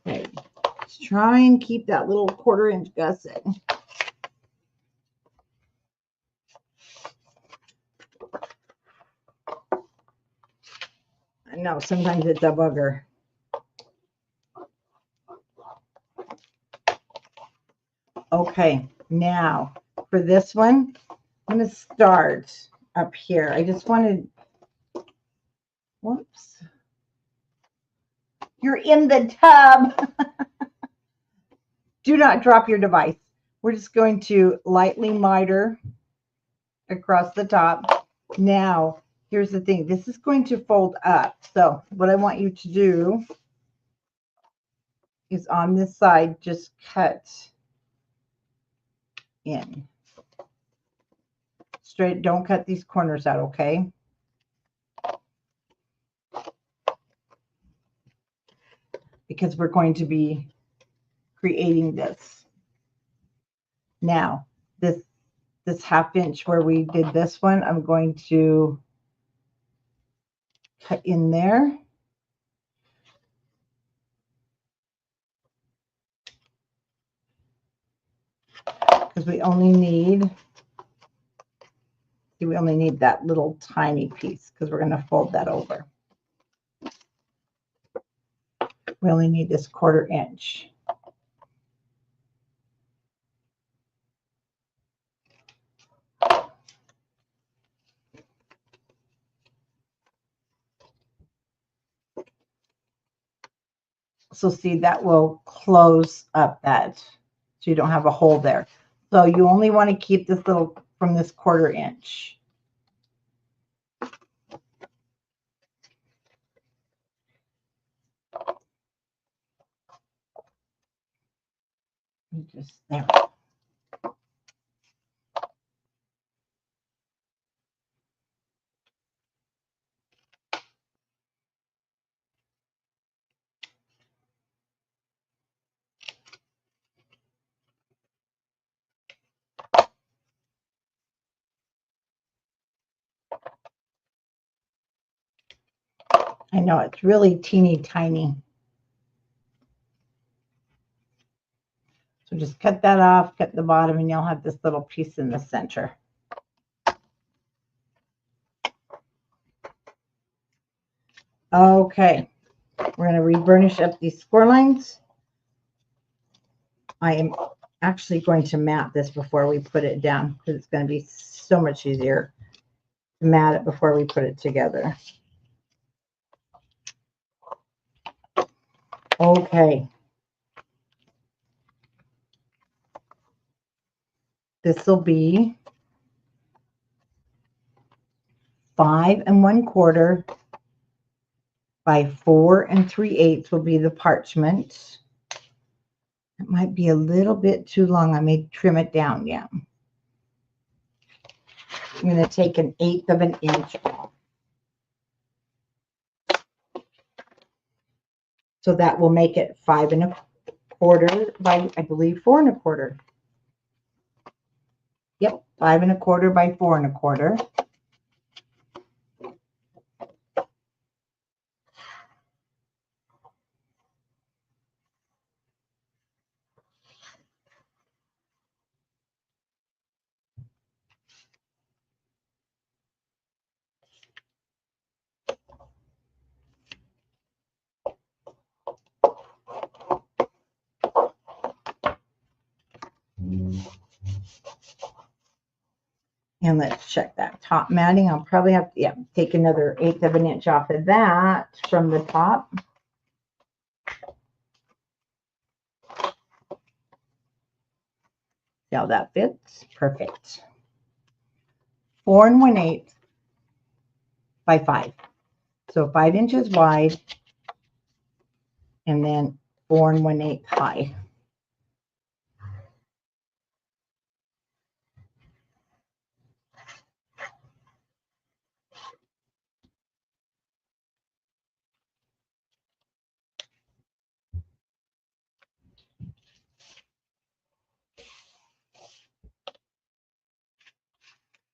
Okay, let's try and keep that little 1/4 inch gusset. I know, sometimes it's a bugger. Okay, now for this one, I'm going to start up here. I just wanted, whoops. You're in the tub. Do not drop your device. We're just going to lightly miter across the top. Now, here's the thing. This is going to fold up. So what I want you to do is on this side, just cut in. Straight, don't cut these corners out, okay? Because we're going to be creating this. Now, this 1/2 inch where we did this one, I'm going to cut in there. Because we only need that little tiny piece because we're going to fold that over. We only need this 1/4 inch. So see, that will close up that, so you don't have a hole there. So you only want to keep this little from this 1/4 inch. Just there. I know it's really teeny tiny. So just cut that off, cut the bottom, and you'll have this little piece in the center. Okay, we're going to reburnish up these score lines. I am actually going to mat this before we put it down because it's going to be so much easier to mat it before we put it together. Okay. This will be 5 1/4 by 4 3/8 will be the parchment. It might be a little bit too long. I may trim it down. Yeah. I'm going to take 1/8 of an inch off. So that will make it 5 1/4 by, I believe, 4 1/4. Yep, 5 1/4 by 4 1/4. And let's check that top matting. I'll probably have to, yeah, take another 1/8 of an inch off of that from the top. See how that fits? Perfect. 4 1/8 by 5. So 5 inches wide and then 4 1/8 high.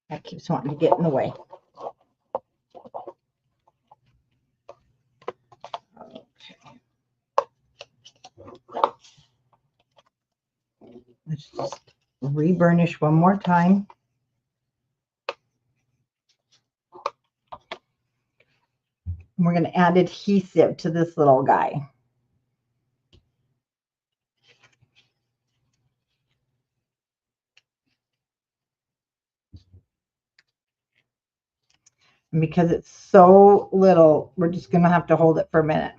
That keeps wanting to get in the way. Let's just reburnish one more time. We're going to add adhesive to this little guy. And because it's so little, we're just going to have to hold it for a minute.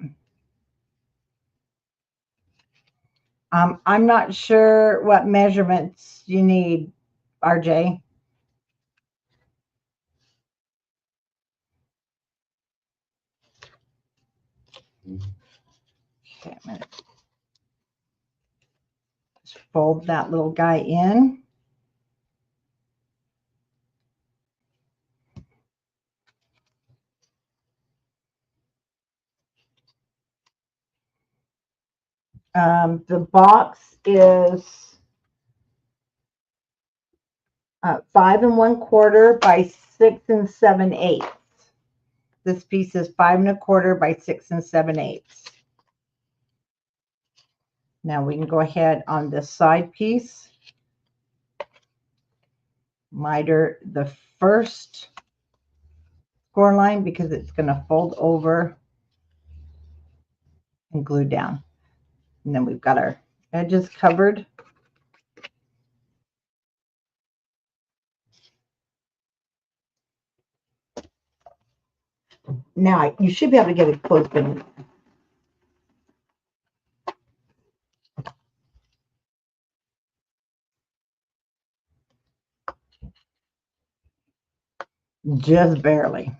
I'm not sure what measurements you need, RJ. Okay, I'm gonna just fold that little guy in. The box is 5 1/4 by 6 7/8. This piece is 5 1/4 by 6 7/8. Now we can go ahead on this side piece, miter the first score line because it's going to fold over and glue down. And then we've got our edges covered. Now you should be able to get a clothespin. just barely.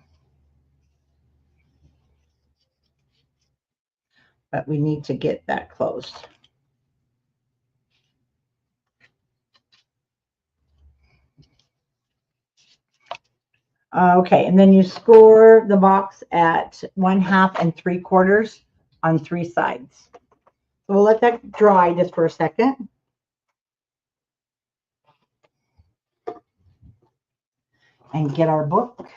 But we need to get that closed. Okay, and then you score the box at 1/2 and 3/4 on 3 sides. So we'll let that dry just for a second. And get our book.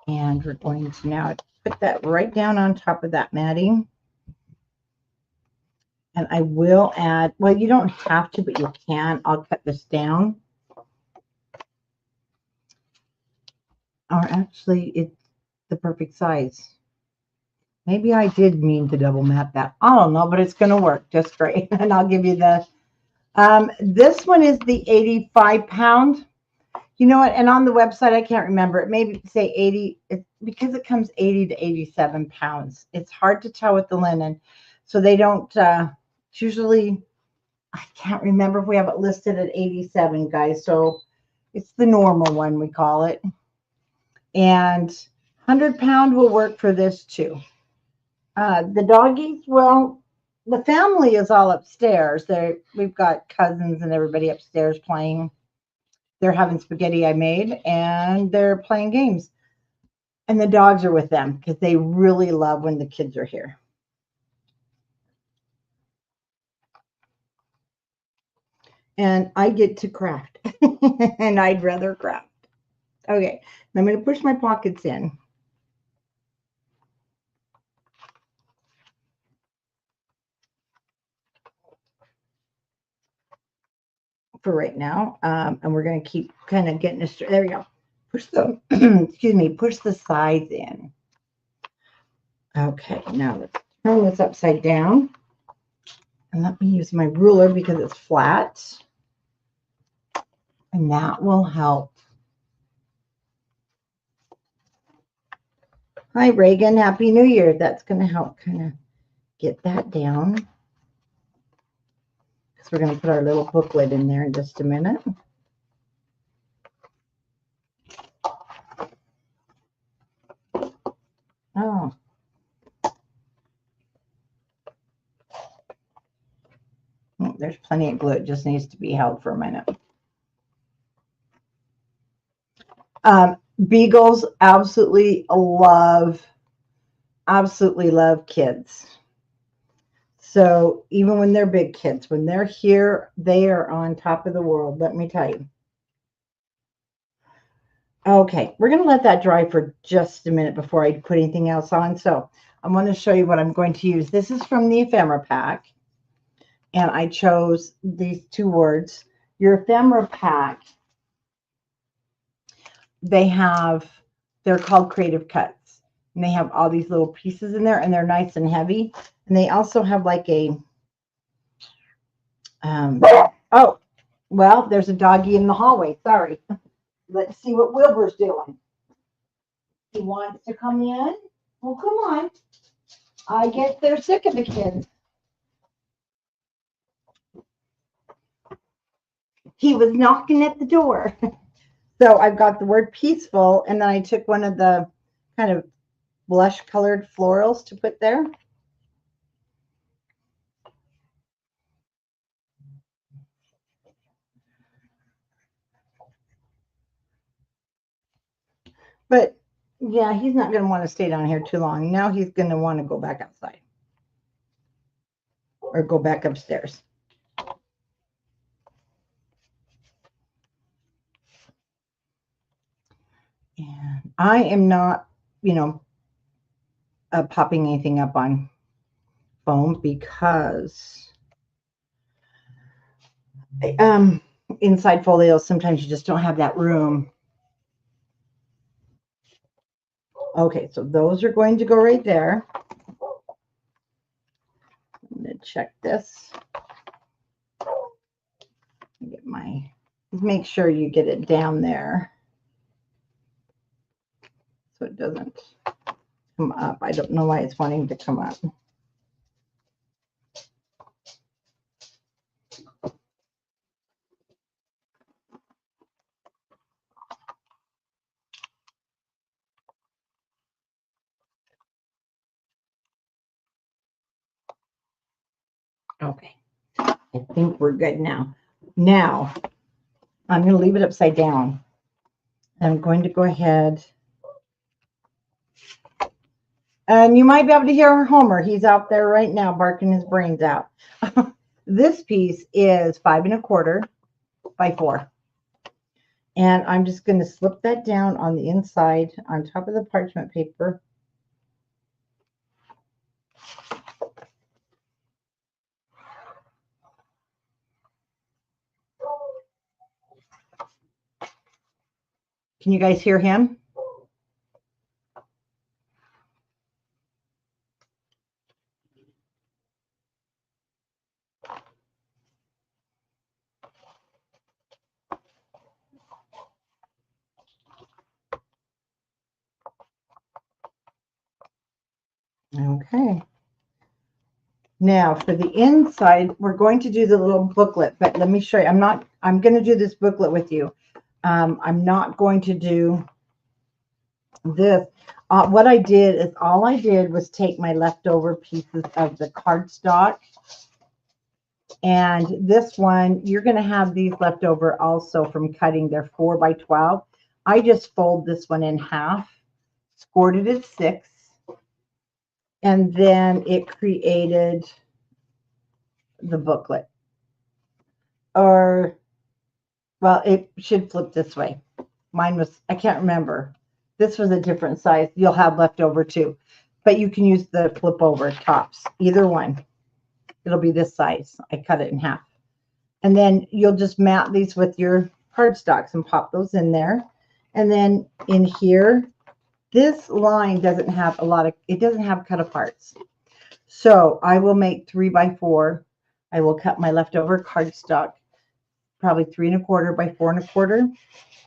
And we're going to now put that right down on top of that matting. And I will add, well, you don't have to, but you can. I'll cut this down. Or actually, it's the perfect size. Maybe I did mean to double mat that. I don't know, but it's going to work just great. And I'll give you the, this one is the 85 pound. You know what? And on the website, I can't remember. It may say 80, because it comes 80 to 87 pounds. It's hard to tell with the linen. So they don't, it's usually, I can't remember if we have it listed at 87, guys. So it's the normal one, we call it. And 100 pound will work for this too. The doggies, well, the family is all upstairs. We've got cousins and everybody upstairs playing. They're having spaghetti I made, and they're playing games. And the dogs are with them because they really love when the kids are here. And I get to craft, and I'd rather craft. Okay, I'm going to push my pockets in. For right now, and we're going to keep kind of getting this. There we go. Push the excuse me, push the sides in. Okay, now let's turn this upside down, and let me use my ruler because it's flat, and that will help. Hi Reagan, Happy New Year. That's going to help kind of get that down. So we're going to put our little booklet in there in just a minute. Oh. There's plenty of glue. It just needs to be held for a minute. Beagles absolutely love kids. So even when they're big kids, when they're here, they are on top of the world, let me tell you. Okay, we're going to let that dry for just a minute before I put anything else on. So I'm going to show you what I'm going to use. This is from the ephemera pack, and I chose these 2 words. Your ephemera pack, they're called Creative Cuts, and they have all these little pieces in there, and they're nice and heavy. And they also have like a, oh, well, there's a doggy in the hallway. Sorry. Let's see what Wilbur's doing. He wants to come in. Well, come on. I guess they're sick of the kids. He was knocking at the door. So I've got the word peaceful, and then I took one of the kind of blush colored florals to put there. But yeah, he's not going to want to stay down here too long. Now he's going to want to go back outside or go back upstairs. And I am not, popping anything up on foam because inside folios, sometimes you just don't have that room. Okay, so those are going to go right there. I'm going to check this. Get my Just make sure you get it down there so it doesn't come up. I don't know why it's wanting to come up. Okay, I think we're good now. Now, I'm going to leave it upside down. I'm going to go ahead. And you might be able to hear Homer. He's out there right now barking his brains out. This piece is 5 1/4 by 4. And I'm just going to slip that down on the inside on top of the parchment paper. Can you guys hear him? Okay. Now for the inside, we're going to do the little booklet, but let me show you. I'm going to do this booklet with you. I'm not going to do this. What I did is all I did was take my leftover pieces of the cardstock. And this one, you're going to have these left over also from cutting. They're 4 by 12. I just fold this one in half, scored it at 6, and then it created the booklet. Or, well, it should flip this way. Mine was, I can't remember. This was a different size. You'll have left over too. But you can use the flip over tops, either one. It'll be this size. I cut it in half. And then you'll just mat these with your cardstocks and pop those in there. And then in here, this line doesn't have a lot of, it doesn't have cut aparts. So I will make 3 by 4. I will cut my leftover cardstock, probably 3 1/4 by 4 1/4.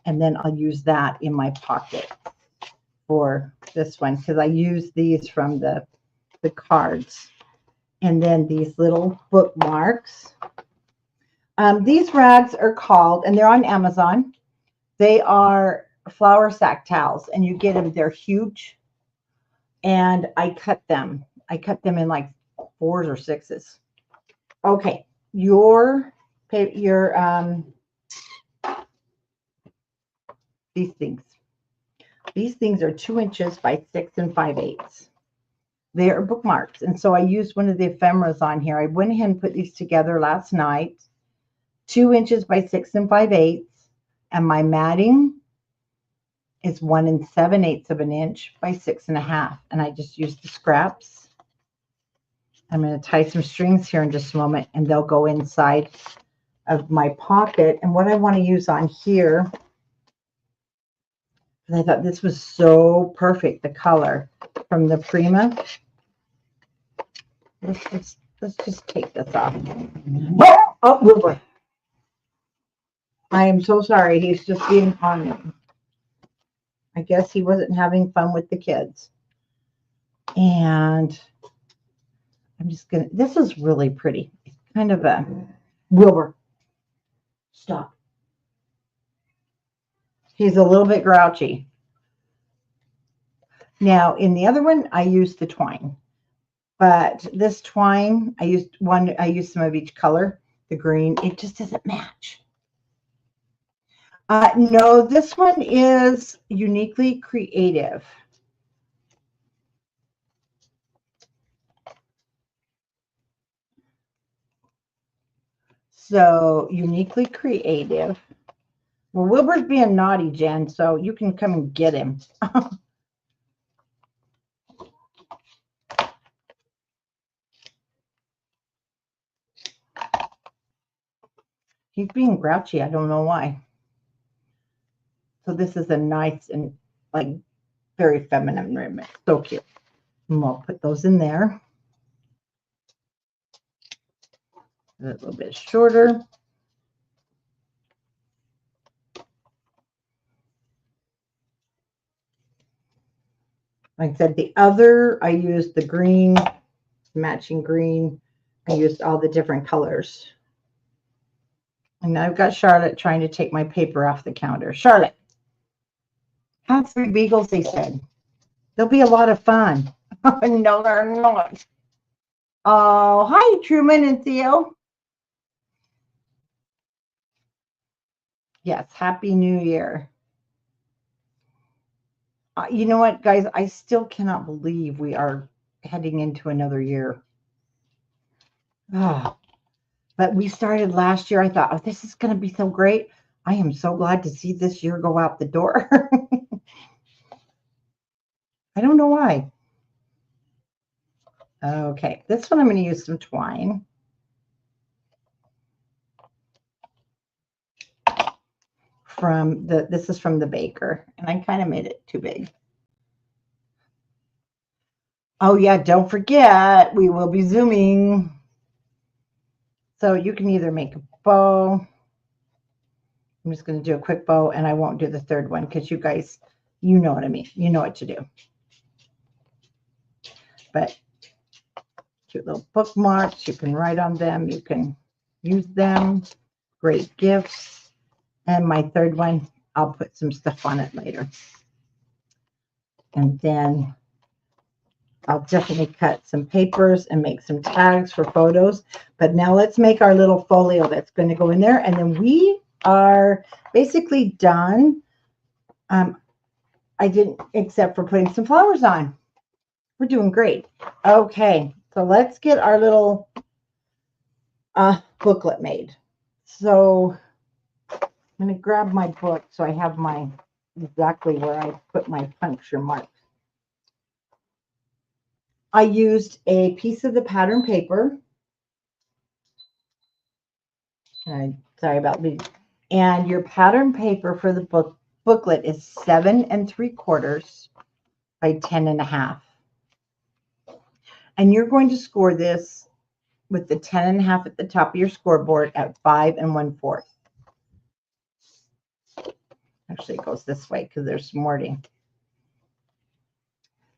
And then I'll use that in my pocket for this one, because I use these from the cards. And then these little bookmarks. These rags are called, and they're on Amazon. They are flour sack towels, and you get them. They're huge, and I cut them. I cut them in like 4s or 6s. Okay, these things. These things are 2 inches by 6 5/8. They are bookmarks, and so I used one of the ephemeras on here. I went ahead and put these together last night. 2 inches by 6 5/8, and my matting is 1 7/8 of an inch by 6 1/2. And I just used the scraps. I'm going to tie some strings here in just a moment, and they'll go inside of my pocket. And what I want to use on here, and I thought this was so perfect, the color from the Prima. Let's just take this off. Oh, Wilbur. I am so sorry. He's just being on me. I guess he wasn't having fun with the kids. And I'm just going to, this is really pretty. It's kind of a, Wilbur, stop. He's a little bit grouchy. Now, in the other one, I used the twine. But this twine, I used some of each color. The green, it just doesn't match. No, this one is Uniquely Creative. So, Uniquely Creative. Well, Wilbur's being naughty, Jen, so you can come and get him. He's being grouchy. I don't know why. So this is a nice and like very feminine ribbon. So cute. And we'll put those in there. A little bit shorter. Like I said, the other, I used the green, matching green. I used all the different colors. And I've got Charlotte trying to take my paper off the counter. Charlotte, have 3 beagles, they said. They'll be a lot of fun. No, they're not. Oh, hi, Truman and Theo. Yes, Happy New Year. You know what, guys? I still cannot believe we are heading into another year. Oh, but we started last year. I thought, oh, this is going to be so great. I am so glad to see this year go out the door. I don't know why. Okay, this one I'm going to use some twine. This is from the baker, and I kind of made it too big. Oh yeah, don't forget, we will be Zooming. So you can either make a bow. I'm just going to do a quick bow, and I won't do the third one because you guys, you know what I mean. You know what to do. But cute little bookmarks, you can write on them. You can use them. Great gifts. And my third one, I'll put some stuff on it later. And then I'll definitely cut some papers and make some tags for photos. But now let's make our little folio that's going to go in there. And then we are basically done. I didn't, except for putting some flowers on. We're doing great. Okay, so let's get our little booklet made. So I'm going to grab my book so I have my exactly where I put my puncture marks. I used a piece of the pattern paper. Sorry about these. And your pattern paper for the booklet is 7 3/4 by 10 1/2. And you're going to score this with the 10 1/2 at the top of your scoreboard at 5 1/4. Actually, it goes this way because there's some wording.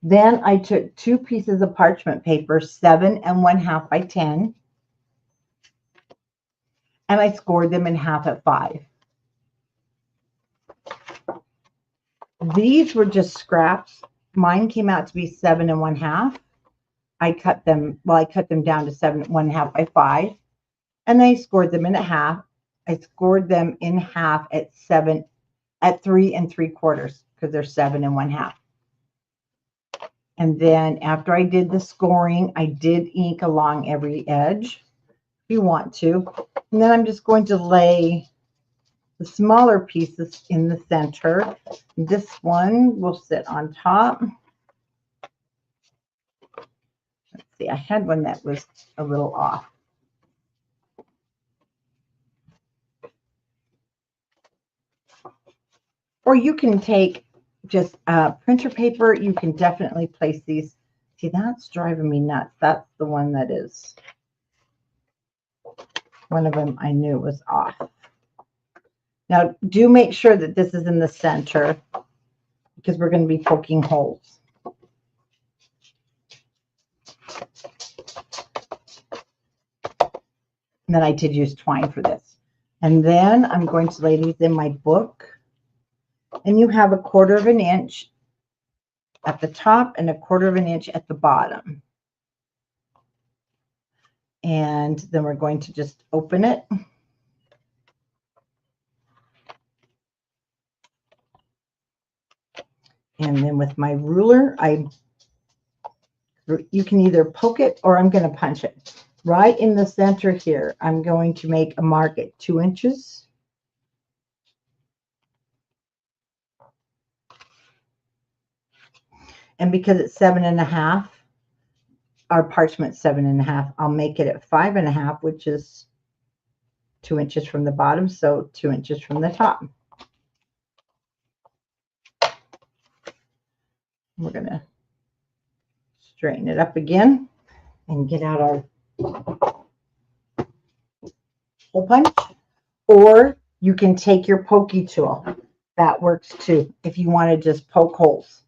Then I took 2 pieces of parchment paper, 7 1/2 by 10, and I scored them in half at 5. These were just scraps. Mine came out to be 7 1/2. I cut them down to 7 1/2 by 5, and I scored them in half. I scored them in half at 3 3/4 because they're 7 1/2. And then after I did the scoring, I did ink along every edge if you want to. And then I'm just going to lay the smaller pieces in the center. This one will sit on top. Let's see, I had one that was a little off. Or you can take just printer paper. You can definitely place these. See, that's driving me nuts. That's the one that is. One of them I knew was off. Now, do make sure that this is in the center because we're going to be poking holes. And then I did use twine for this. And then I'm going to lay these in my book. And you have 1/4 inch at the top and 1/4 inch at the bottom. And then we're going to just open it. And then with my ruler, you can either poke it or I'm going to punch it. Right in the center here, I'm going to make a mark at 2 inches. And because it's 7 1/2, our parchment 7 1/2, I'll make it at 5 1/2, which is 2 inches from the bottom, so 2 inches from the top. We're going to straighten it up again and get out our hole punch. Or you can take your pokey tool. That works too if you want to just poke holes.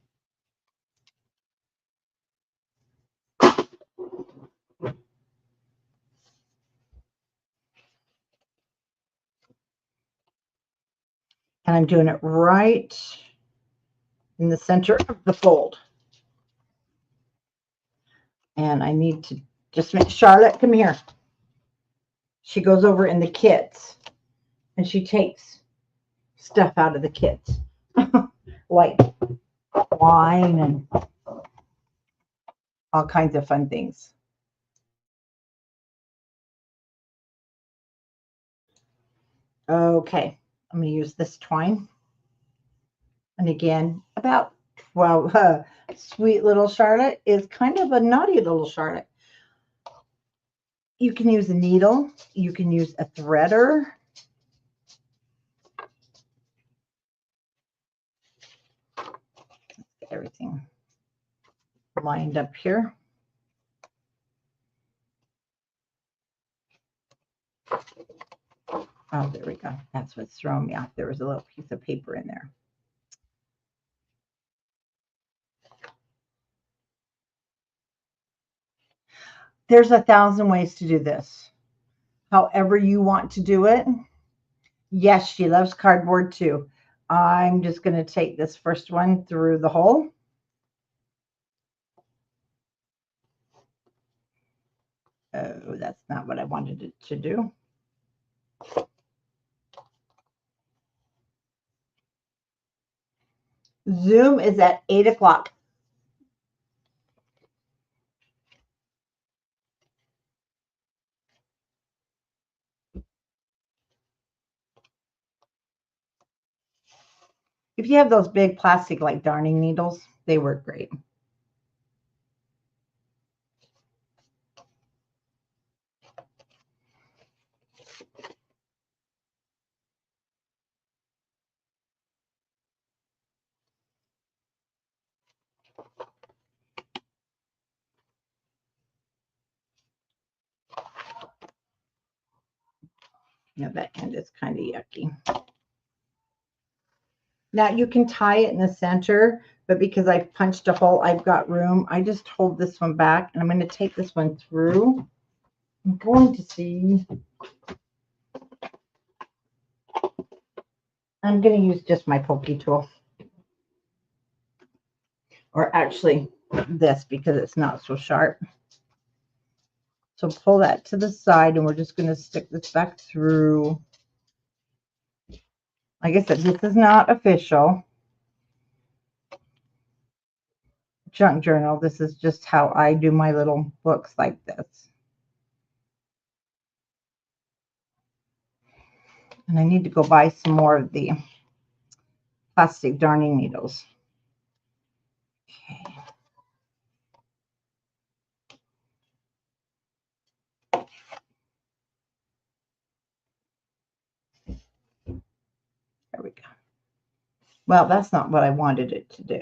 And I'm doing it right in the center of the fold. And I need to just make Charlotte, come here. She goes over in the kits and she takes stuff out of the kits, like wine and all kinds of fun things. Okay, I'm going to use this twine. And again, about 12. Sweet little Charlotte is kind of a naughty little Charlotte. You can use a needle. You can use a threader. Get everything lined up here. Oh, there we go. That's what's throwing me off. There was a little piece of paper in there. There's 1,000 ways to do this. However you want to do it. Yes, she loves cardboard too. I'm just going to take this first one through the hole. Oh, that's not what I wanted it to do. Zoom is at 8 o'clock. If you have those big plastic like darning needles, they work great. Now that end is kind of yucky. Now you can tie it in the center, but because I've punched a hole, I've got room. I just hold this one back and I'm going to take this one through. I'm going to see. I'm going to use just my pokey tool. Or actually this because it's not so sharp. So pull that to the side and we're just going to stick this back through. Like I said, this is not official junk journal. This is just how I do my little books like this. And I need to go buy some more of the plastic darning needles. Okay. There we go. Well, that's not what I wanted it to do.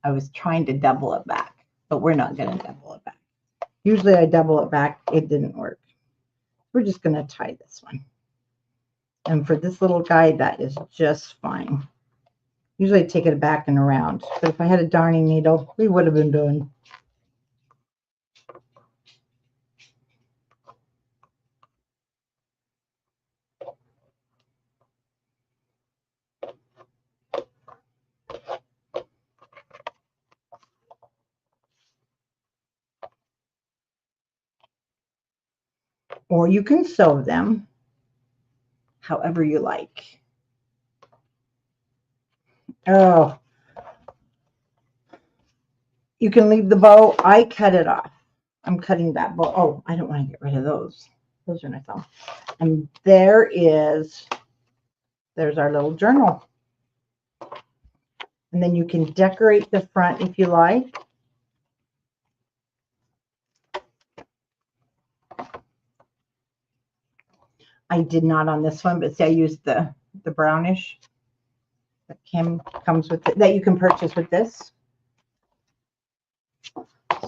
I was trying to double it back, but we're not going to double it back. Usually I double it back. It didn't work. We're just going to tie this one. And for this little guy, that is just fine. Usually I take it back and around. But if I had a darning needle, we would have been done. Or you can sew them however you like. Oh, you can leave the bow. I cut it off. I'm cutting that bow. Oh, I don't want to get rid of those. Those are nice. And there's our little journal. And then you can decorate the front if you like. I did not on this one, but see, I used the brownish that comes with it, that you can purchase with this.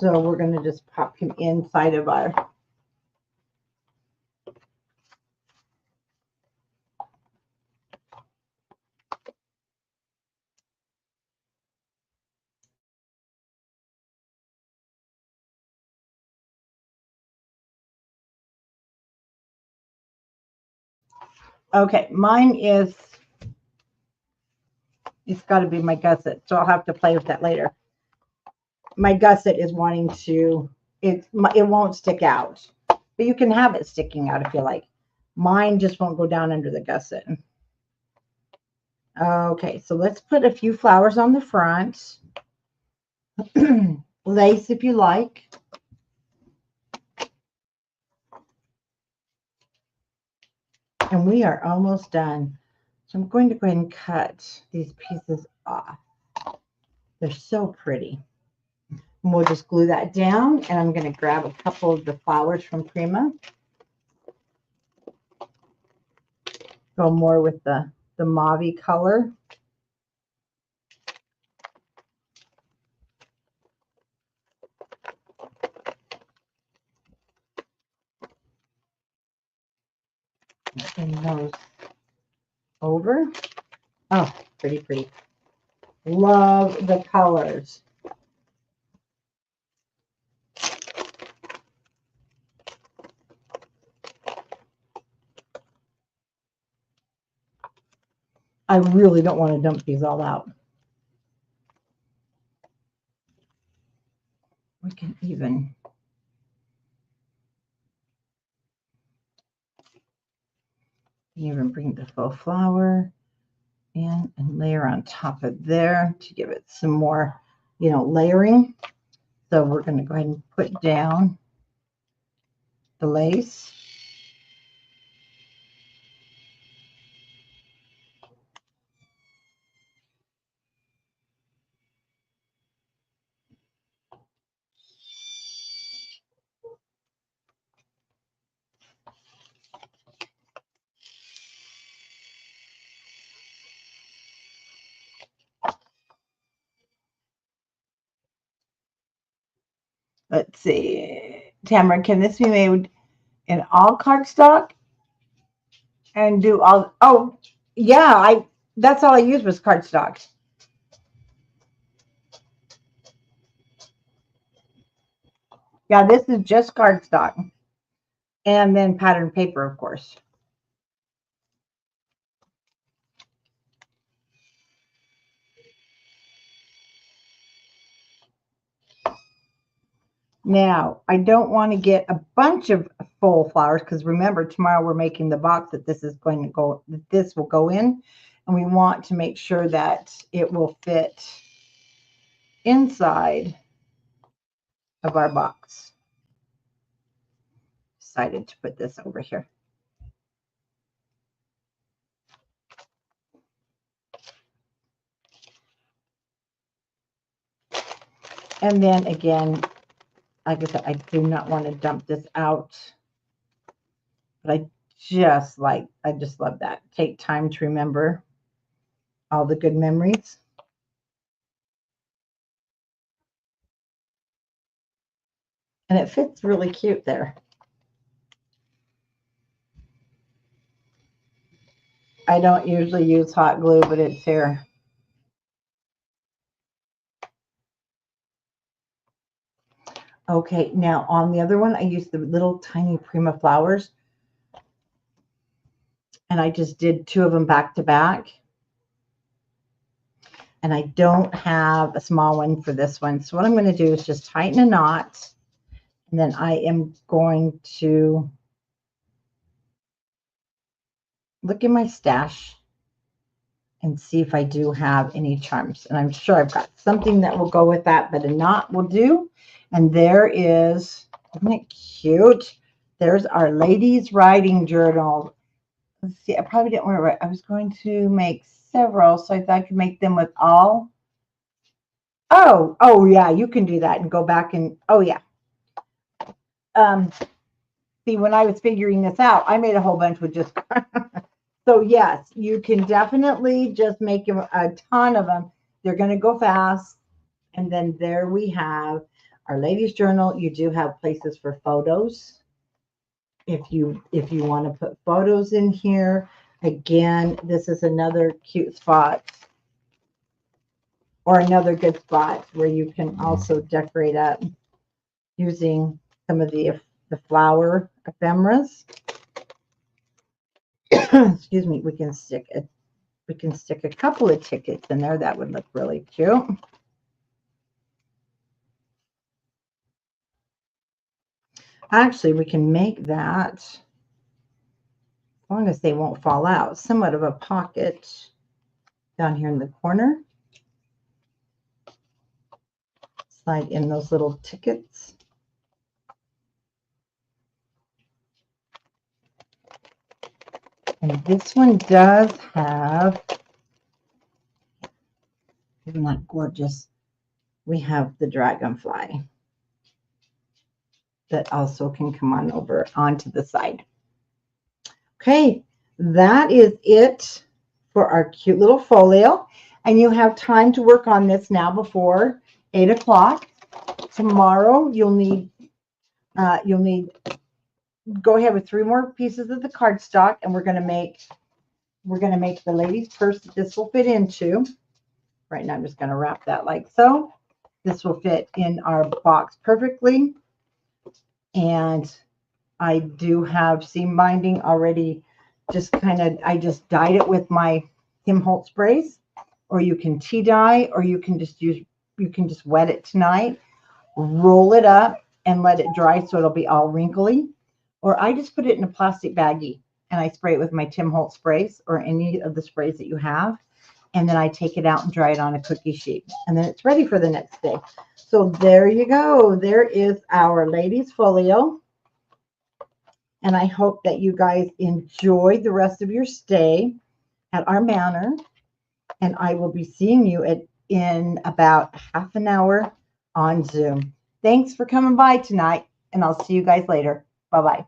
So we're going to just pop him inside of our Okay, mine is, it's got to be my Gusset, so I'll have to play with that later. My Gusset is wanting to, it won't stick out, but you can have it sticking out if you like. Mine just won't go down under the Gusset. Okay, so let's put a few flowers on the front. Lace if you like. And we are almost done. So I'm going to go ahead and cut these pieces off. They're so pretty. And we'll just glue that down, and I'm going to grab a couple of the flowers from Prima. Go more with the mauve color. And those over. Oh, pretty, pretty. Love the colors. I really don't want to dump these all out. We can even bring the faux flower in and layer on top of there to give it some more, layering. So we're going to go ahead and put down the lace. Let's see, Tamara, can this be made in all cardstock and do all? Oh, yeah, that's all I used was cardstock. Yeah, this is just cardstock, and then pattern paper, of course. Now, I don't want to get a bunch of full flowers because remember, tomorrow we're making the box that this is going to go, that this will go in, and we want to make sure that it will fit inside of our box. Decided to put this over here. And then again, like I said, I do not want to dump this out, but I just love that. Take time to remember all the good memories. And it fits really cute there. I don't usually use hot glue, but it's here. Okay, now on the other one, I used the little tiny Prima flowers. And I just did 2 of them back to back. And I don't have a small one for this one. So what I'm going to do is just tighten a knot. And then I am going to look in my stash and see if I do have any charms. And I'm sure I've got something that will go with that, but a knot will do. And there is, isn't it cute? There's our ladies' writing journal. Let's see, I probably didn't want to write. I was going to make several, so I thought I could make them with all. Oh yeah, you can do that and go back and, oh yeah. See, when I was figuring this out, I made a whole bunch with just, so yes, you can definitely just make a ton of them. They're going to go fast. And then there we have our ladies' journal. You do have places for photos. If you want to put photos in here, again, this is another cute spot or another good spot where you can also decorate up using some of the flower ephemeras. excuse me, we can stick a couple of tickets in there. That would look really cute. Actually, we can make that, as long as they won't fall out, somewhat of a pocket down here in the corner. Slide in those little tickets. And this one does have, isn't that gorgeous? We have the dragonfly that also can come on over onto the side. Okay, that is it for our cute little folio. And you have time to work on this now before 8 o'clock. Tomorrow you'll need go ahead with 3 more pieces of the cardstock, and we're gonna make the lady's purse that this will fit into. Right now I'm just gonna wrap that like so. This will fit in our box perfectly. And I do have seam binding already. I just dyed it with my Tim Holtz sprays, or you can tea dye, or you can just wet it tonight, roll it up and let it dry so it'll be all wrinkly. Or I just put it in a plastic baggie and I spray it with my Tim Holtz sprays, or any of the sprays that you have. And then I take it out and dry it on a cookie sheet. And then it's ready for the next day. So there you go. There is our ladies folio. And I hope that you guys enjoy the rest of your stay at our manor. And I will be seeing you in about half an hour on Zoom. Thanks for coming by tonight, and I'll see you guys later. Bye-bye.